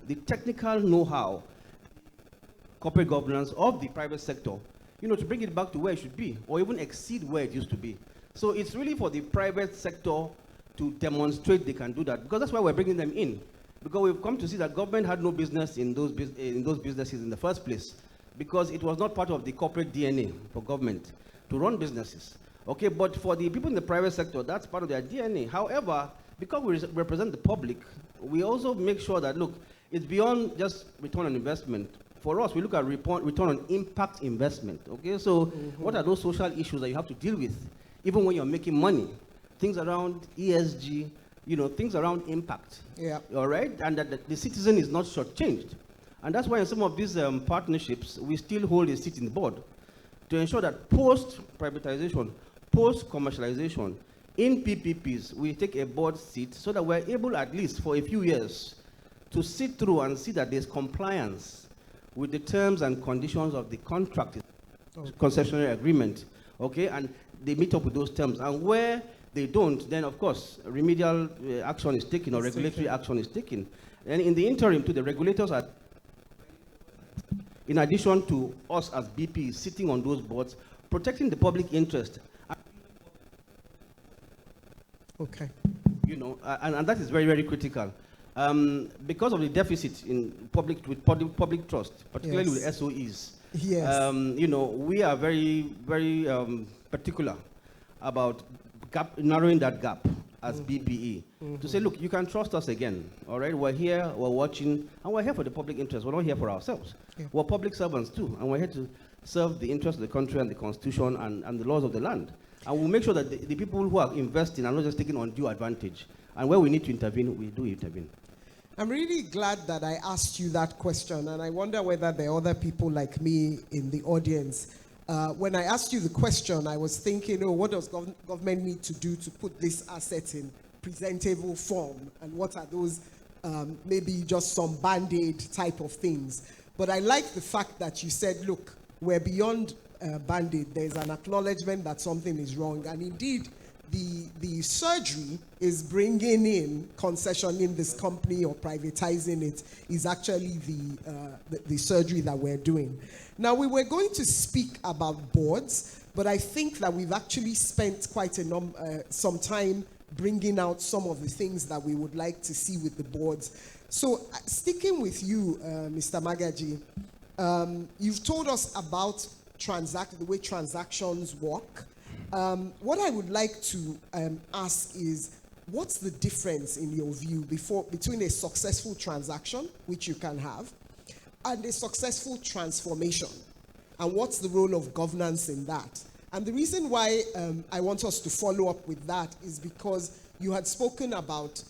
the technical know-how, corporate governance of the private sector, you know, to bring it back to where it should be, or even exceed where it used to be. So it's really for the private sector to demonstrate they can do that, because that's why we're bringing them in. Because we've come to see that government had no business in those businesses in the first place, because it was not part of the corporate DNA for government to run businesses. Okay, but for the people in the private sector, that's part of their DNA. However, because we represent the public, we also make sure that, look, it's beyond just return on investment. For us, we look at return on impact investment, okay? So what are those social issues that you have to deal with, even when you're making money? Things around ESG, you know, things around impact, all right? And that the citizen is not shortchanged. And that's why in some of these partnerships, we still hold a seat in the board to ensure that post-privatization, post-commercialization, in PPPs, we take a board seat so that we're able, at least for a few years, to sit through and see that there's compliance with the terms and conditions of the contract, concessionary agreement, okay? And they meet up with those terms. And where they don't, then of course, remedial action is taken or regulatory action is taken. And in the interim, the regulators are, in addition to us as BP sitting on those boards, protecting the public interest. Okay. You know, and that is very, very critical. Because of the deficit in public trust, particularly with SOEs. Yes. You know, we are very, very particular about narrowing that gap as BPE to say, look, you can trust us again, all right? We're here, we're watching, and we're here for the public interest. We're not here for ourselves. We're public servants too, and we're here to serve the interest of the country and the constitution and the laws of the land. And we'll make sure that the people who are investing are not just taking undue advantage. And where we need to intervene, we do intervene. I'm really glad that I asked you that question, and I wonder whether there are other people like me in the audience. When I asked you the question, I was thinking, oh, what does government need to do to put this asset in presentable form? And what are those, maybe just some Band-Aid type of things? But I like the fact that you said, look, we're beyond Band-Aid. There's an acknowledgement that something is wrong. And indeed, the surgery is bringing in, concessioning this company or privatizing it is actually the surgery that we're doing. Now, we were going to speak about boards, but I think that we've actually spent quite some time bringing out some of the things that we would like to see with the boards. So, sticking with you, Mr. Magaji, you've told us about the way transactions work. What I would like to ask is, what's the difference in your view between a successful transaction, which you can have, and a successful transformation? And what's the role of governance in that? And the reason why I want us to follow up with that is because you had spoken about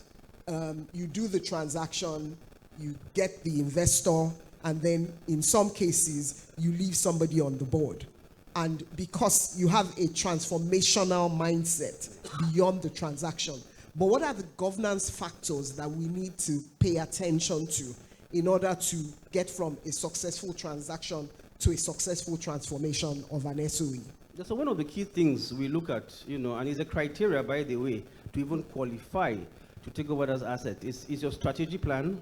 you do the transaction, you get the investor, and then in some cases, you leave somebody on the board. And because you have a transformational mindset beyond the transaction. But what are the governance factors that we need to pay attention to in order to get from a successful transaction to a successful transformation of an SOE? So one of the key things we look at, and it's a criteria, by the way, to even qualify to take over as asset is your strategy plan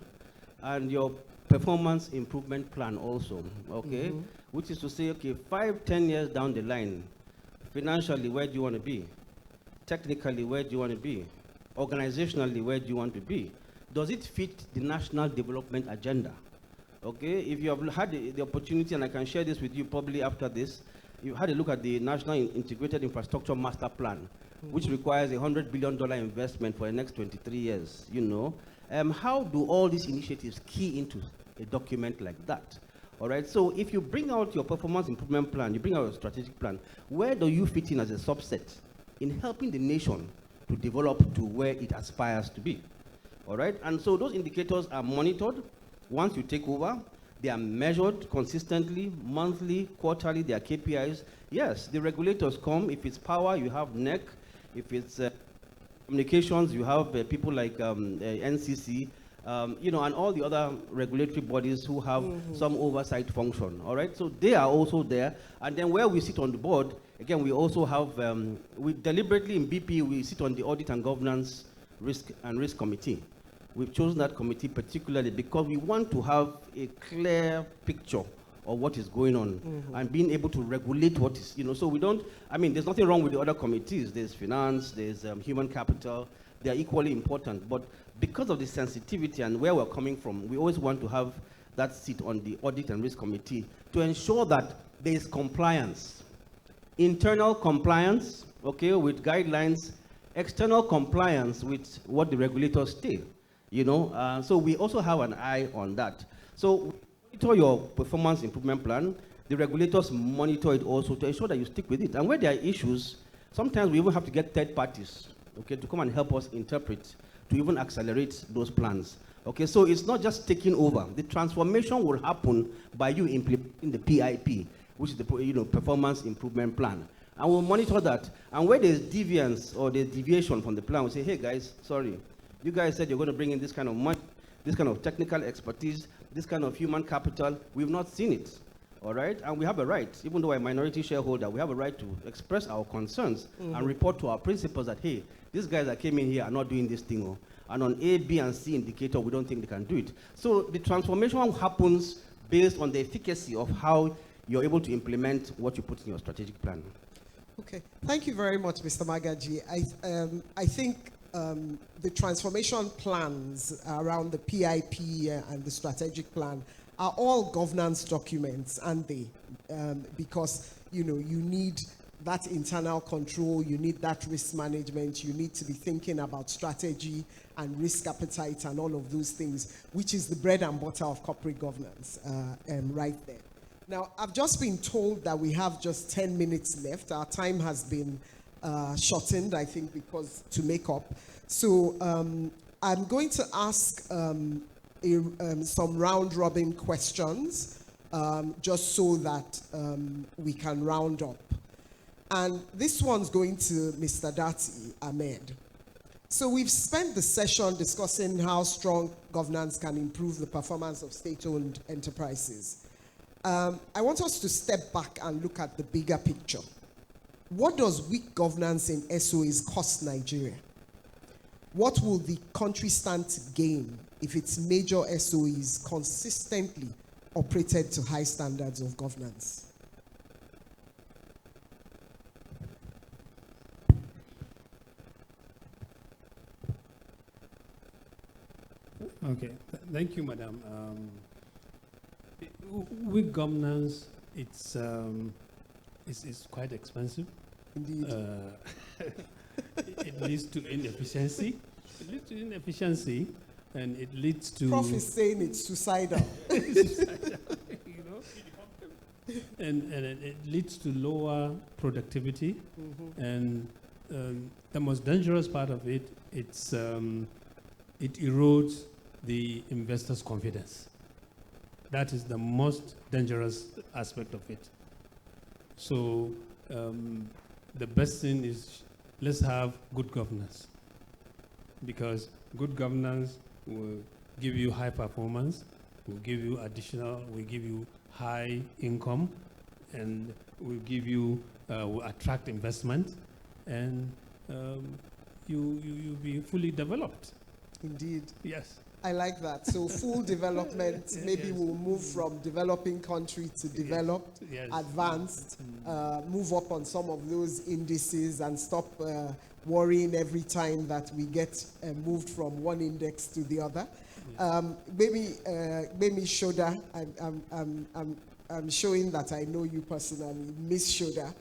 and your performance improvement plan also, okay? Which is to say, okay, 5-10 years down the line, financially, where do you want to be? Technically, where do you want to be? Organizationally, where do you want to be? Does it fit the national development agenda? Okay, if you have had the opportunity, and I can share this with you probably after this, you had a look at the National Integrated Infrastructure Master Plan, which requires a $100 billion investment for the next 23 years, How do all these initiatives key into a document like that? All right, so if you bring out your performance improvement plan, you bring out your strategic plan, where do you fit in as a subset in helping the nation to develop to where it aspires to be? All right, and so those indicators are monitored once you take over. They are measured consistently, monthly, quarterly, they are KPIs. Yes, the regulators come. If it's power, you have NEC. If it's communications, you have people like NCC, and all the other regulatory bodies who have some oversight function, all right? So they are also there. And then where we sit on the board, again, we also have, we deliberately in BP, we sit on the Audit and Governance Risk Committee. We've chosen that committee particularly because we want to have a clear picture of what is going on and being able to regulate what is, so we don't, there's nothing wrong with the other committees. There's finance, there's human capital. They are equally important. But because of the sensitivity and where we're coming from, we always want to have that seat on the Audit and Risk Committee to ensure that there is compliance. Internal compliance, okay, with guidelines, external compliance with what the regulators state. So we also have an eye on that. So monitor your performance improvement plan. The regulators monitor it also to ensure that you stick with it. And where there are issues, sometimes we even have to get third parties, okay, to come and help us interpret, to even accelerate those plans. Okay, so it's not just taking over. The transformation will happen by you implementing the PIP, which is the performance improvement plan. And we'll monitor that. And where there's deviance or there's deviation from the plan, we'll say, hey guys, sorry. You guys said you're going to bring in this kind of money, this kind of technical expertise, this kind of human capital. We've not seen it, all right? And we have a right, even though we're a minority shareholder, we have a right to express our concerns and report to our principals that, hey, these guys that came in here are not doing this thing. And on A, B, and C indicator, we don't think they can do it. So the transformation happens based on the efficacy of how you're able to implement what you put in your strategic plan. Okay, thank you very much, Mr. Magaji. I think the transformation plans around the PIP and the strategic plan are all governance documents, aren't they? Because you need that internal control, you need that risk management, you need to be thinking about strategy and risk appetite and all of those things, which is the bread and butter of corporate governance right there. Now, I've just been told that we have just 10 minutes left. Our time has been shortened, I think, because to make up. So I'm going to ask some round-robin questions just so that we can round up. And this one's going to Mr. Dati Ahmed. So we've spent the session discussing how strong governance can improve the performance of state-owned enterprises. I want us to step back and look at the bigger picture. What does weak governance in SOEs cost Nigeria? What will the country stand to gain if its major SOEs consistently operated to high standards of governance? Okay, thank you, Madam. With governance, it's quite expensive. Indeed. It leads to inefficiency. It leads to inefficiency, and it leads to. Prof is saying it's suicidal. You know, and it leads to lower productivity, and the most dangerous part of it, it erodes the investor's confidence. That is the most dangerous aspect of it. So the best thing is, let's have good governance, because good governance will give you high performance, will give you will give you high income, and will give you, will attract investment, and you'll be fully developed. Indeed. Yes. I like that. So full development, maybe we'll move from developing country to developed, advanced, move up on some of those indices and stop worrying every time that we get moved from one index to the other. Maybe Shoda, I'm showing that I know you personally, Miss Shoda.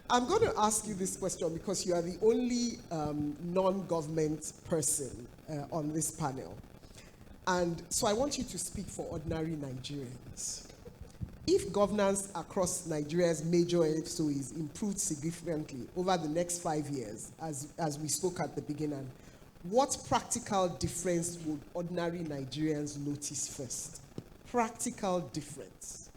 I'm going to ask you this question because you are the only non-government person on this panel. And so I want you to speak for ordinary Nigerians. If governance across Nigeria's major SOEs improved significantly over the next 5 years, as we spoke at the beginning, what practical difference would ordinary Nigerians notice first? Practical difference.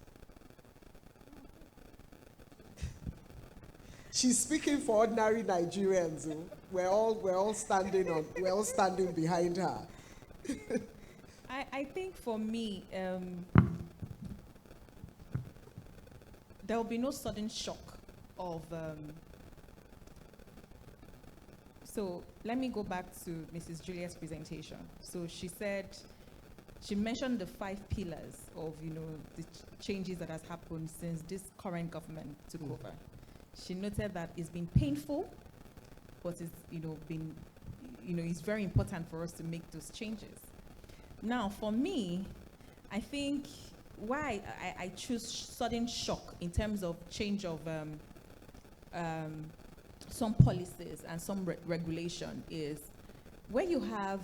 She's speaking for ordinary Nigerians. We're all standing behind her. I think for me, there will be no sudden shock of. So let me go back to Mrs. Julia's presentation. So she mentioned the 5 pillars of the changes that has happened since this current government took over. She noted that it's been painful, but it's been it's very important for us to make those changes. Now, for me, I think why I choose sudden shock in terms of change of some policies and some regulation is where you have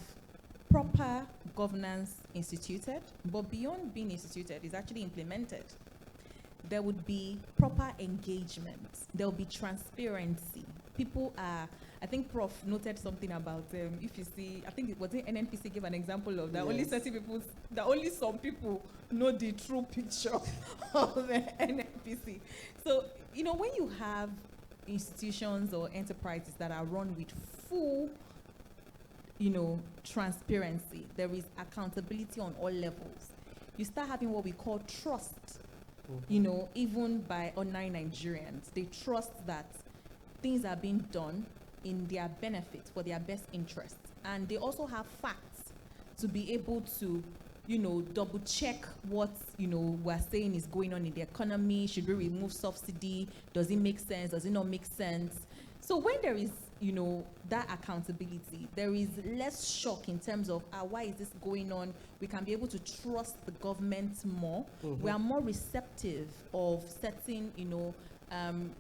proper governance instituted, but beyond being instituted, is actually implemented. There would be proper engagement. There will be transparency. People are, I think Prof noted something about, if you see, I think it was NNPC gave an example of that. Yes. Only some people know the true picture of the NNPC. So, when you have institutions or enterprises that are run with full, transparency, there is accountability on all levels. You start having what we call trust. Even by ordinary Nigerians, they trust that things are being done in their benefit, for their best interest. And they also have facts to be able to, double check what, we're saying is going on in the economy. Should we remove subsidy? Does it make sense? Does it not make sense? So when there is, that accountability, there is less shock in terms of, why is this going on? We can be able to trust the government more. We are more receptive of certain,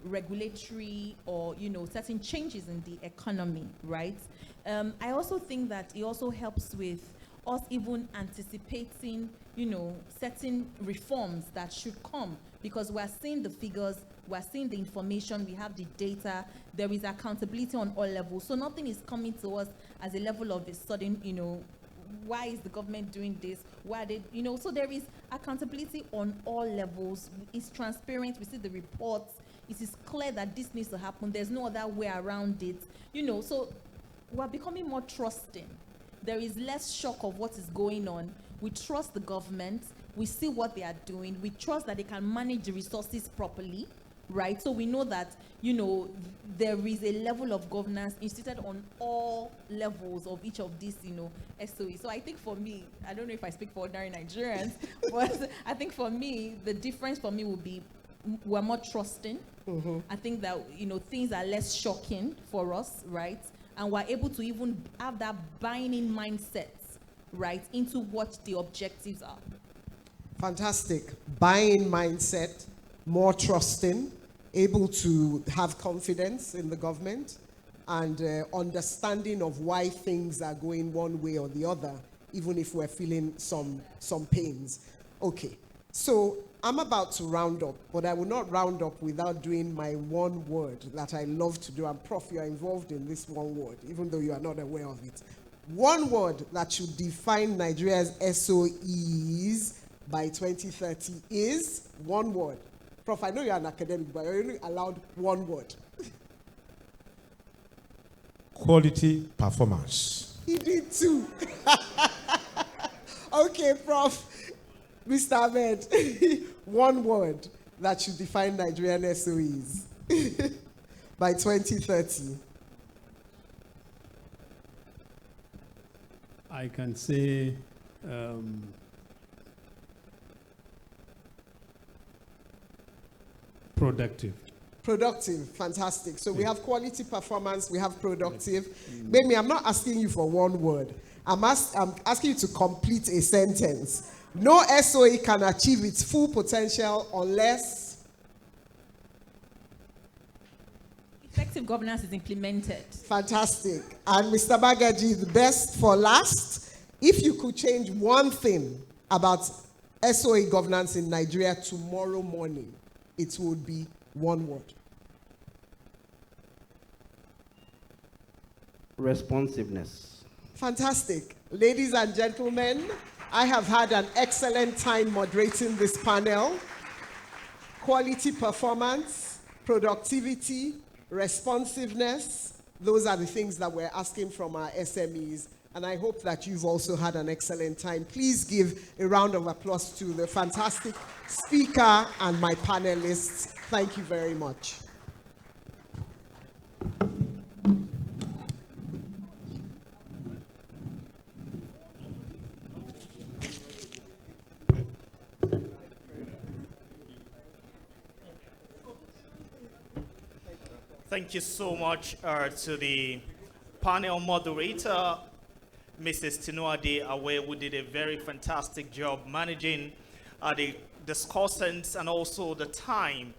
regulatory or, certain changes in the economy, right? I also think that it also helps with us even anticipating, certain reforms that should come, because we're seeing the figures, we're seeing the information, we have the data, there is accountability on all levels. So nothing is coming to us as a level of a sudden, why is the government doing this? Why they, so there is accountability on all levels. It's transparent. We see the reports. It is clear that this needs to happen. There's no other way around it. So we're becoming more trusting. There is less shock of what is going on. We trust the government. We see what they are doing. We trust that they can manage the resources properly, right? So we know that, there is a level of governance instituted on all levels of each of these, SOEs. So I think for me, I don't know if I speak for ordinary Nigerians, but I think for me, the difference for me would be we're more trusting. Mm-hmm. I think that, things are less shocking for us, right? And we're able to even have that buying-in mindset, right, into what the objectives are. Fantastic. Buying mindset, more trusting, able to have confidence in the government, and understanding of why things are going one way or the other, even if we're feeling some pains. Okay, so I'm about to round up, but I will not round up without doing my one word that I love to do. And Prof, you are involved in this one word, even though you are not aware of it. One word that should define Nigeria's SOEs by 2030 is one word. Prof, I know you're an academic, but you're only allowed one word. Quality performance. He did too. Okay, Prof. Mr. Ahmed, one word that should define Nigerian SOEs by 2030. I can say productive. Productive, fantastic. So we have quality performance, we have productive. Maybe I'm not asking you for one word. I'm asking you to complete a sentence. No SOE can achieve its full potential unless effective governance is implemented. Fantastic. And Mr. Bagaji, the best for last. If you could change one thing about SOE governance in Nigeria tomorrow morning, it would be one word. Responsiveness. Fantastic. Ladies and gentlemen, I have had an excellent time moderating this panel. Quality performance, productivity, responsiveness, those are the things that we're asking from our SMEs. And I hope that you've also had an excellent time. Please give a round of applause to the fantastic speaker and my panelists. Thank you very much. Thank you so much to the panel moderator, Mrs. Tinuade Awe, who did a very fantastic job managing the discussants and also the time.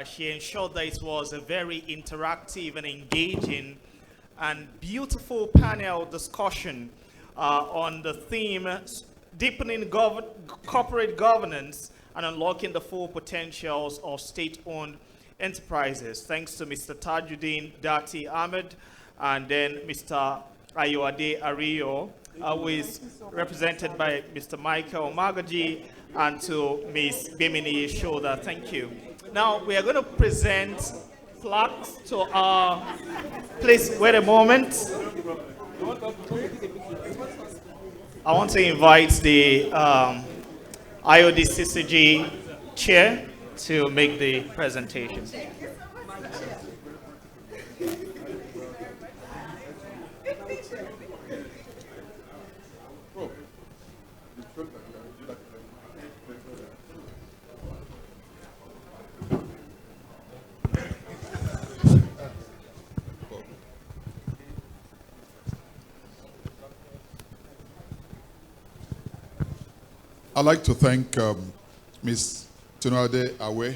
She ensured that it was a very interactive and engaging and beautiful panel discussion on the theme, deepening corporate governance and unlocking the full potentials of state-owned enterprises. Thanks to Mr. Tajuddin Dati Ahmed and then Mr. Ayoade Ario, who is represented by Mr. Michael Magaji, and to Ms. Bimini Shoda. Thank you. Now we are going to present plaques to our, please wait a moment. I want to invite the IODCCG chair to make the presentation. I'd like to thank Ms. Tinuade Awe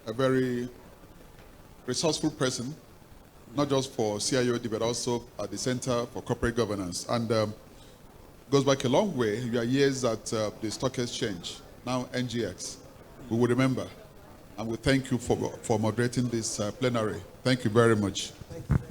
a very resourceful person, not just for CIOD, but also at the Center for Corporate Governance. And goes back a long way. Your years at the Stock Exchange, now NGX. We will remember. And we thank you for moderating this plenary. Thank you very much. Thank you very much.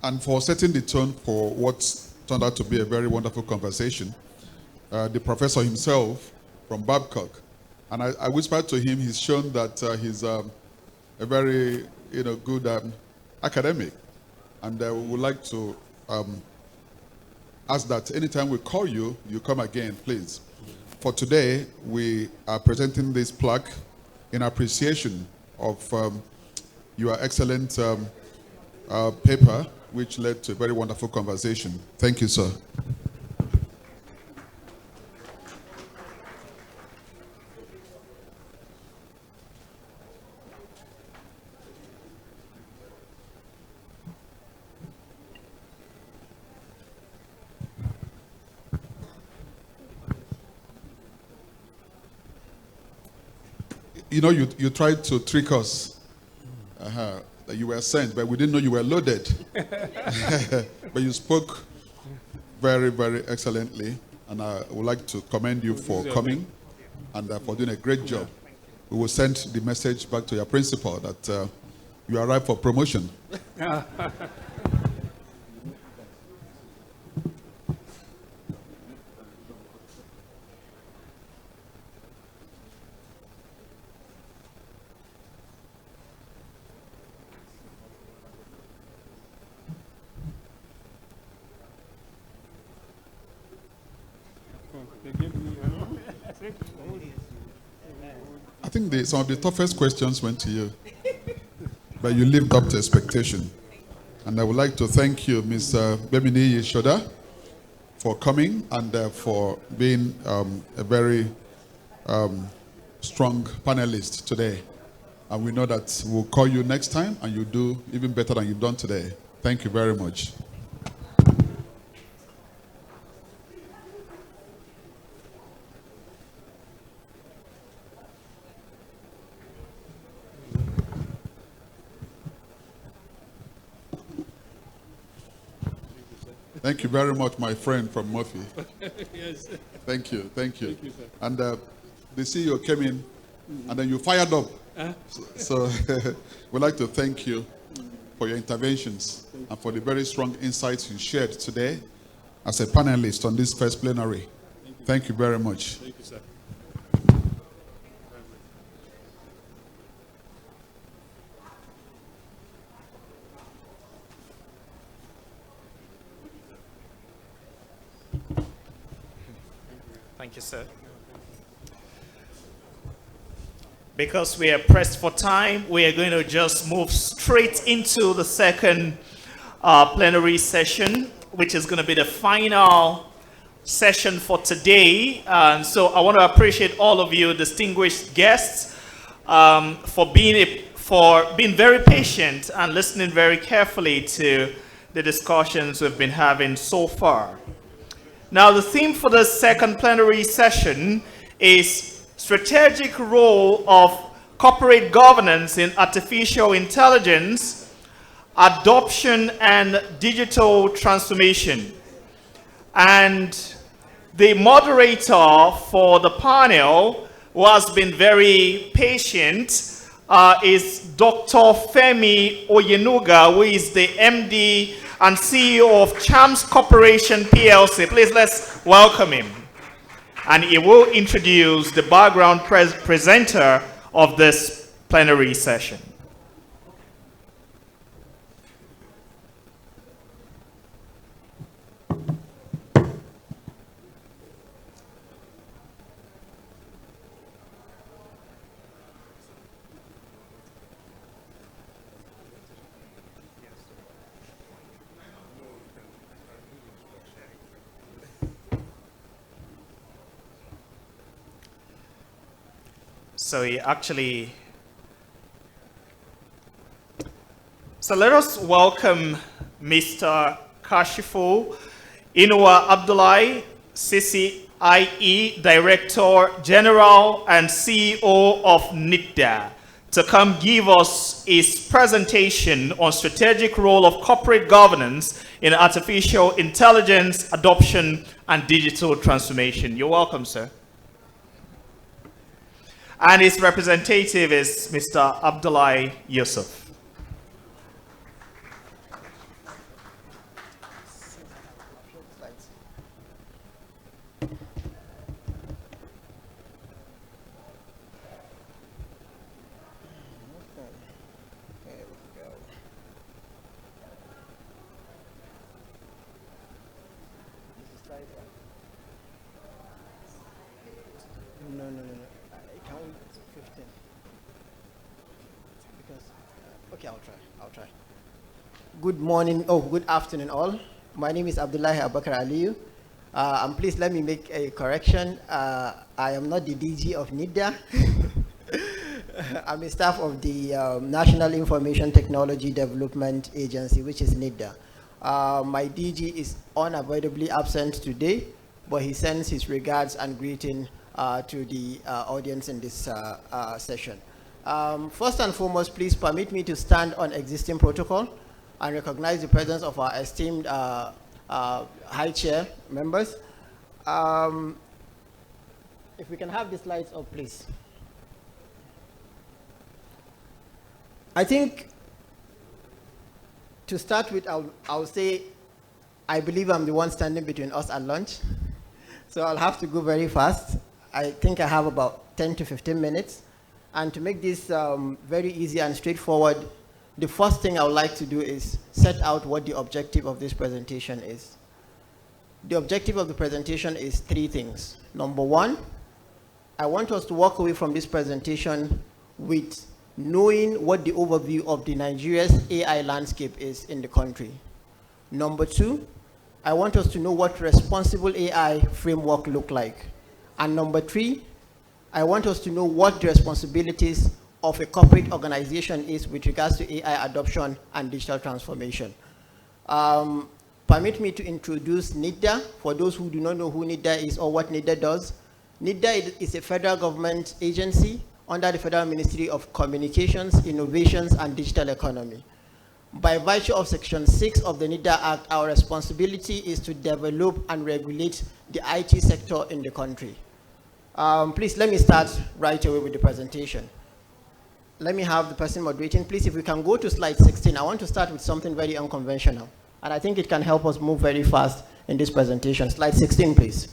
And for setting the tone for what turned out to be a very wonderful conversation, the professor himself from Babcock, and I whispered to him, he's shown that he's a very good academic, and we would like to ask that anytime we call you, you come again, please. For today, we are presenting this plaque in appreciation of your excellent paper, which led to a very wonderful conversation. Thank you, sir. You know, you tried to trick us. That you were sent, but we didn't know you were loaded. But you spoke very, very excellently, and I would like to commend you for coming and for doing a great job. We will send the message back to your principal that you are ripe for promotion. I think some of the toughest questions went to you, but you lived up to expectation. And I would like to thank you, Ms. Bemini Yeshoda, for coming and for being a very strong panelist today. And we know that we'll call you next time and you'll do even better than you've done today. Thank you very much. Thank you very much, my friend from Murphy. Yes. Thank you, thank you. Thank you, sir. And the CEO came in, and then you fired up. So we'd like to thank you for your interventions and for the very strong insights you shared today as a panelist on this first plenary. Thank you very much. Thank you, sir. Thank you, sir. Because we are pressed for time, we are going to just move straight into the second plenary session, which is going to be the final session for today. And so I want to appreciate all of you distinguished guests for being very patient and listening very carefully to the discussions we've been having so far. Now, the theme for the second plenary session is strategic role of corporate governance in artificial intelligence, adoption, and digital transformation. And the moderator for the panel, who has been very patient, is Dr. Femi Oyenuga, who is the MD and CEO of Chams Corporation PLC. Please let's welcome him. And he will introduce the background presenter of this plenary session. So he actually... So let us welcome Mr. Kashifu Inua Abdullahi, CCIE Director General and CEO of NIDA, to come give us his presentation on strategic role of corporate governance in artificial intelligence adoption and digital transformation. You're welcome, sir. And his representative is Mr. Abdullahi Yusuf. No. I count 15. Because, okay, I'll try. Good morning, good afternoon all. My name is Abdullahi Abakar Aliyu. And please let me make a correction. I am not the DG of NIDA. I'm a staff of the National Information Technology Development Agency, which is NIDA. My DG is unavoidably absent today, but he sends his regards and greeting to the audience in this session. First and foremost, please permit me to stand on existing protocol and recognize the presence of our esteemed high chair members. If we can have the slides up, please. I think to start with, I'll say I believe I'm the one standing between us and lunch. So I'll have to go very fast. I think I have about 10 to 15 minutes. And to make this very easy and straightforward, the first thing I would like to do is set out what the objective of this presentation is. The objective of the presentation is three things. Number one, I want us to walk away from this presentation with knowing what the overview of the Nigeria's AI landscape is in the country. Number two, I want us to know what responsible AI framework look like. And number three, I want us to know what the responsibilities of a corporate organization is with regards to AI adoption and digital transformation. Permit me to introduce NIDA, for those who do not know who NIDA is or what NIDA does. NIDA is a federal government agency under the Federal Ministry of Communications, Innovations, and Digital Economy. By virtue of Section 6 of the NIDA Act, our responsibility is to develop and regulate the IT sector in the country. Please let me start right away with the presentation. Let me have the person moderating. Please, if we can go to slide 16, I want to start with something very unconventional. And I think it can help us move very fast in this presentation. Slide 16, please.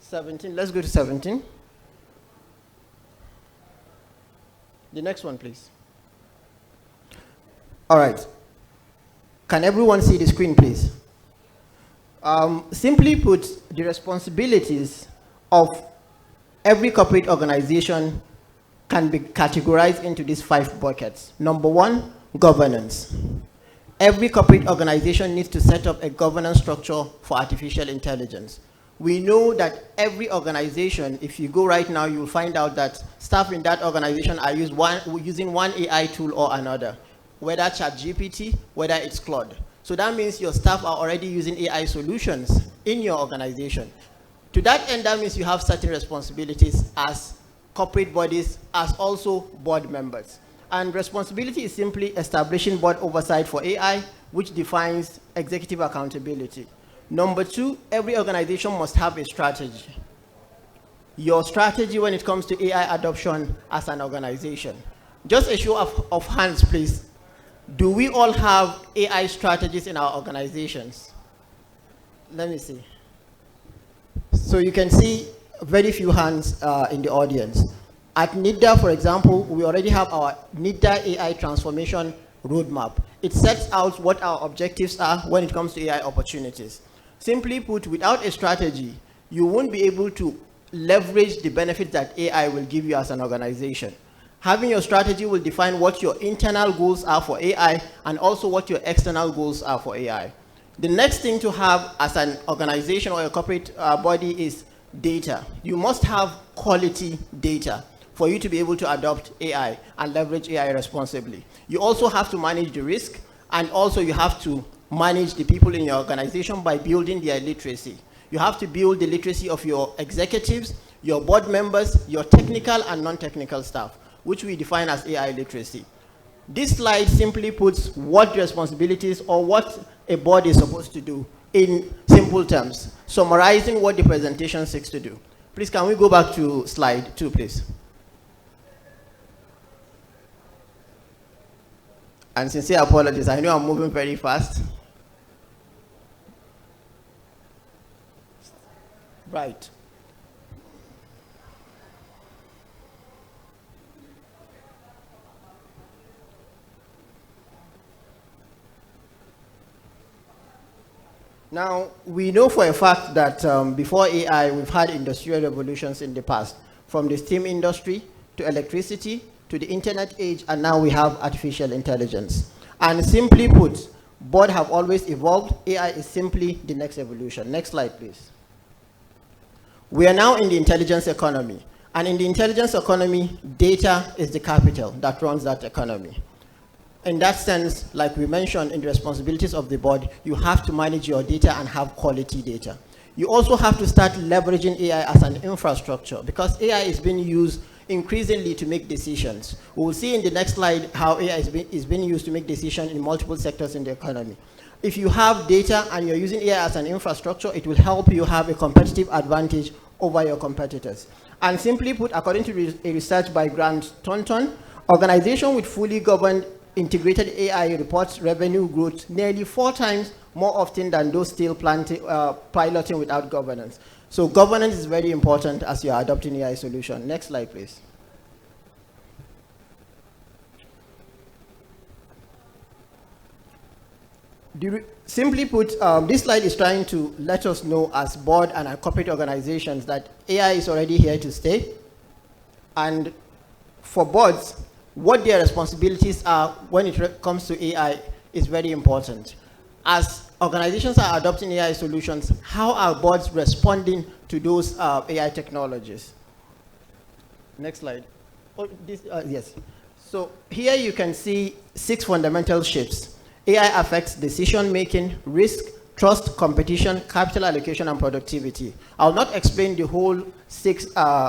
Let's go to 17. The next one, please. All right. Can everyone see the screen, please? Simply put, the responsibilities of every corporate organization can be categorized into these 5 buckets. Number one, governance. Every corporate organization needs to set up a governance structure for artificial intelligence. We know that every organization, if you go right now, you'll find out that staff in that organization are using one AI tool or another, whether ChatGPT, whether it's Claude. So that means your staff are already using AI solutions in your organization. To that end, that means you have certain responsibilities as corporate bodies, as also board members. And responsibility is simply establishing board oversight for AI, which defines executive accountability. Number two, every organization must have a strategy. Your strategy when it comes to AI adoption as an organization. Just a show of hands, please. Do we all have AI strategies in our organizations? Let me see. So you can see very few hands in the audience. At NIDA, for example, we already have our NIDA AI transformation roadmap. It sets out what our objectives are when it comes to AI opportunities. Simply put, without a strategy, you won't be able to leverage the benefits that AI will give you as an organization. Having your strategy will define what your internal goals are for AI and also what your external goals are for AI. The next thing to have as an organization or a corporate body is data. You must have quality data for you to be able to adopt AI and leverage AI responsibly. You also have to manage the risk, and also you have to manage the people in your organization by building their literacy. You have to build the literacy of your executives, your board members, your technical and non-technical staff, which we define as AI literacy. This slide simply puts what responsibilities or what a board is supposed to do in simple terms, summarizing what the presentation seeks to do. Please, can we go back to slide 2, please? And sincere apologies, I know I'm moving very fast. Right. Now, we know for a fact that before AI, we've had industrial revolutions in the past, from the steam industry to electricity to the internet age, and now we have artificial intelligence. And simply put, board have always evolved. AI is simply the next evolution. Next slide, please. We are now in the intelligence economy. And in the intelligence economy, data is the capital that runs that economy. In that sense, like we mentioned in the responsibilities of the board, you have to manage your data and have quality data. You also have to start leveraging AI as an infrastructure, because AI is being used increasingly to make decisions. We will see in the next slide how AI is being used to make decisions in multiple sectors in the economy. If you have data and you're using AI as an infrastructure, it will help you have a competitive advantage over your competitors. And simply put, according to a research by Grant Thornton, organizations with fully governed integrated AI reports revenue growth nearly 4 times more often than those still piloting without governance. So governance is very important as you are adopting AI solution. Next slide, please. Simply put, this slide is trying to let us know as board and our corporate organizations that AI is already here to stay. And for boards, what their responsibilities are when it comes to AI is very important. As organizations are adopting AI solutions, how are boards responding to those AI technologies? Next slide. Oh, yes. So here you can see 6 fundamental shifts. AI affects decision-making, risk, trust, competition, capital allocation, and productivity. I'll not explain the whole 6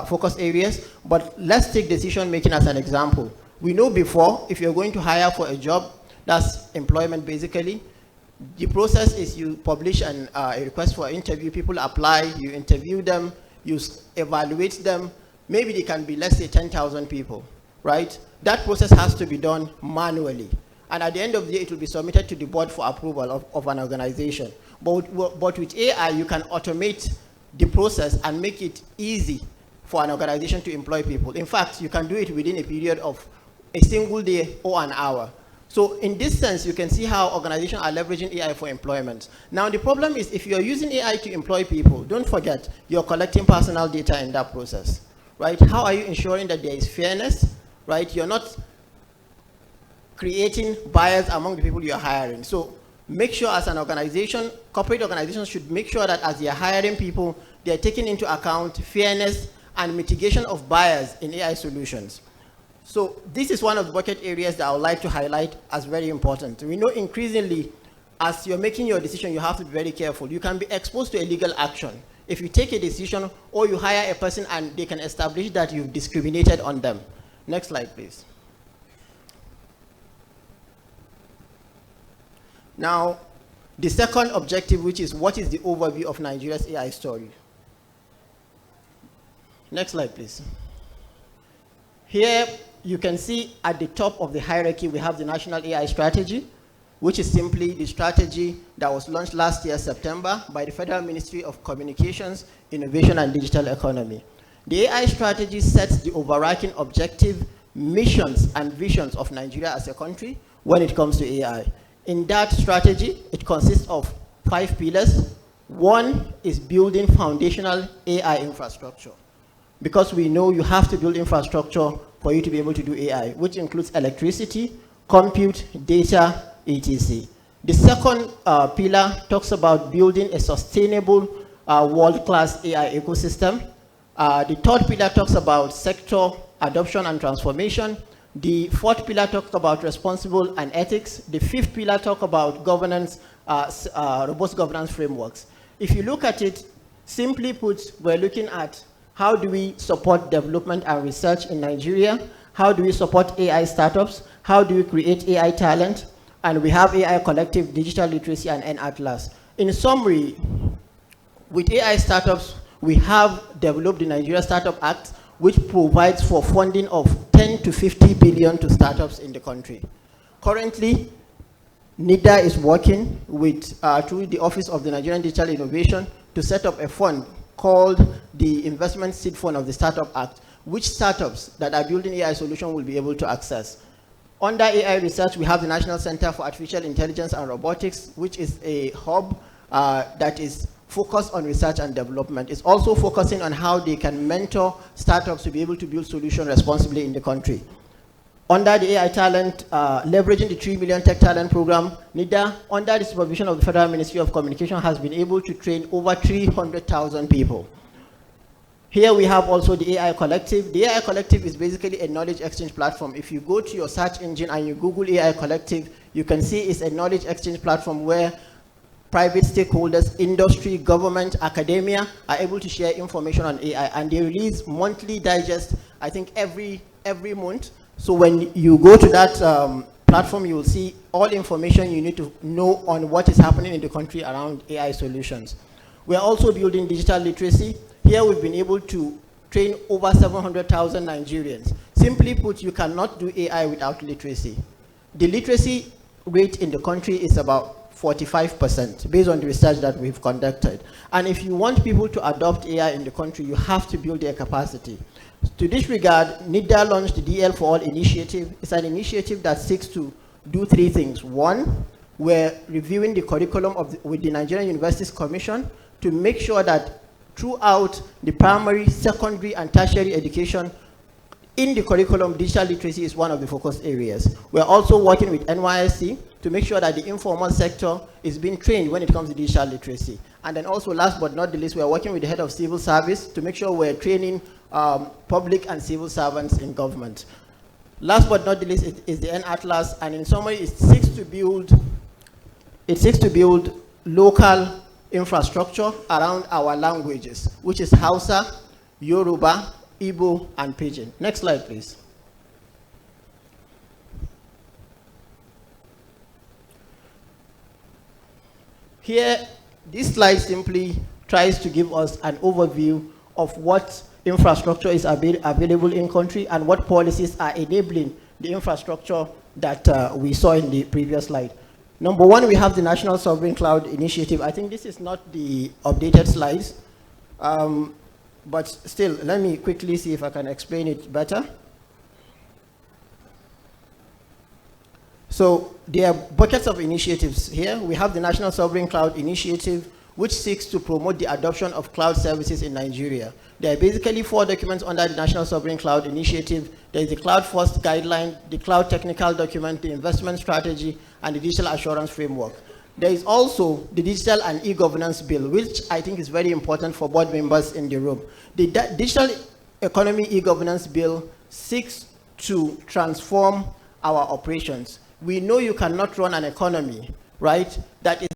focus areas, but let's take decision-making as an example. We know before, if you're going to hire for a job, that's employment basically, the process is you publish a request for an interview, people apply, you interview them, you evaluate them, maybe they can be, let's say, 10,000 people, right? That process has to be done manually. And at the end of the day, it will be submitted to the board for approval of an organization. But with AI, you can automate the process and make it easy for an organization to employ people. In fact, you can do it within a period of a single day or an hour. So in this sense, you can see how organizations are leveraging AI for employment. Now, the problem is if you're using AI to employ people, don't forget, you're collecting personal data in that process, right? How are you ensuring that there is fairness, right? You're not creating bias among the people you're hiring. So make sure as an organization, corporate organizations should make sure that as they're hiring people, they're taking into account fairness and mitigation of bias in AI solutions. So this is one of the bucket areas that I would like to highlight as very important. We know increasingly, as you're making your decision, you have to be very careful. You can be exposed to a legal action if you take a decision or you hire a person and they can establish that you've discriminated on them. Next slide, please. Now, the second objective, which is what is the overview of Nigeria's AI story? Next slide, please. Here, you can see at the top of the hierarchy, we have the National AI Strategy, which is simply the strategy that was launched last year, September, by the Federal Ministry of Communications, Innovation and Digital Economy. The AI strategy sets the overarching objective, missions, and visions of Nigeria as a country when it comes to AI. In that strategy, it consists of 5 pillars. 1 is building foundational AI infrastructure, because we know you have to build infrastructure for you to be able to do AI, which includes electricity, compute, data, etc. The second pillar talks about building a sustainable world-class AI ecosystem. The third pillar talks about sector adoption and transformation. The fourth pillar talks about responsible and ethics. The fifth pillar talks about governance, robust governance frameworks. If you look at it, simply put, we're looking at how do we support development and research in Nigeria? How do we support AI startups? How do we create AI talent? And we have AI Collective, Digital Literacy, and N-Atlas. In summary, with AI startups, we have developed the Nigeria Startup Act, which provides for funding of 10 to 50 billion to startups in the country. Currently, NIDA is working with, through the Office of the Nigerian Digital Innovation to set up a fund called the Investment Seed Fund of the Startup Act, which startups that are building AI solutions will be able to access. Under AI research, we have the National Center for Artificial Intelligence and Robotics, which is a hub that is focused on research and development. It's also focusing on how they can mentor startups to be able to build solutions responsibly in the country. Under the AI talent, leveraging the 3 million tech talent program, NIDA, under the supervision of the Federal Ministry of Communication, has been able to train over 300,000 people. Here we have also the AI Collective. The AI Collective is basically a knowledge exchange platform. If you go to your search engine and you Google AI Collective, you can see it's a knowledge exchange platform where private stakeholders, industry, government, academia are able to share information on AI, and they release monthly digest, I think every month. So when you go to that platform, you will see all information you need to know on what is happening in the country around AI solutions. We are also building digital literacy. Here we've been able to train over 700,000 Nigerians. Simply put, you cannot do AI without literacy. The literacy rate in the country is about 45% based on the research that we've conducted. And if you want people to adopt AI in the country, you have to build their capacity. To this regard, NIDA launched the DL for All initiative. It's an initiative that seeks to do three things. One, we're reviewing the curriculum with the Nigerian Universities Commission to make sure that throughout the primary, secondary, and tertiary education, in the curriculum, digital literacy is one of the focus areas. We're also working with NYSC to make sure that the informal sector is being trained when it comes to digital literacy. And then also, last but not the least, we're working with the head of civil service to make sure we're training public and civil servants in government. Last but not the least is the N-Atlas, and in summary, it seeks to build local infrastructure around our languages, which is Hausa, Yoruba, Igbo, and Pidgin. Next slide, please. Here, this slide simply tries to give us an overview of what infrastructure is available in country and what policies are enabling the infrastructure that we saw in the previous slide. Number one, we have the National Sovereign Cloud Initiative. I think this is not the updated slides, but still, let me quickly see if I can explain it better. So there are buckets of initiatives here. We have the National Sovereign Cloud Initiative, which seeks to promote the adoption of cloud services in Nigeria. There are basically 4 documents under the National Sovereign Cloud Initiative. There is the Cloud First Guideline, the Cloud Technical Document, the Investment Strategy, and the Digital Assurance Framework. There is also the Digital and E-Governance Bill, which I think is very important for board members in the room. The Digital Economy E-Governance Bill seeks to transform our operations. We know you cannot run an economy, right, that is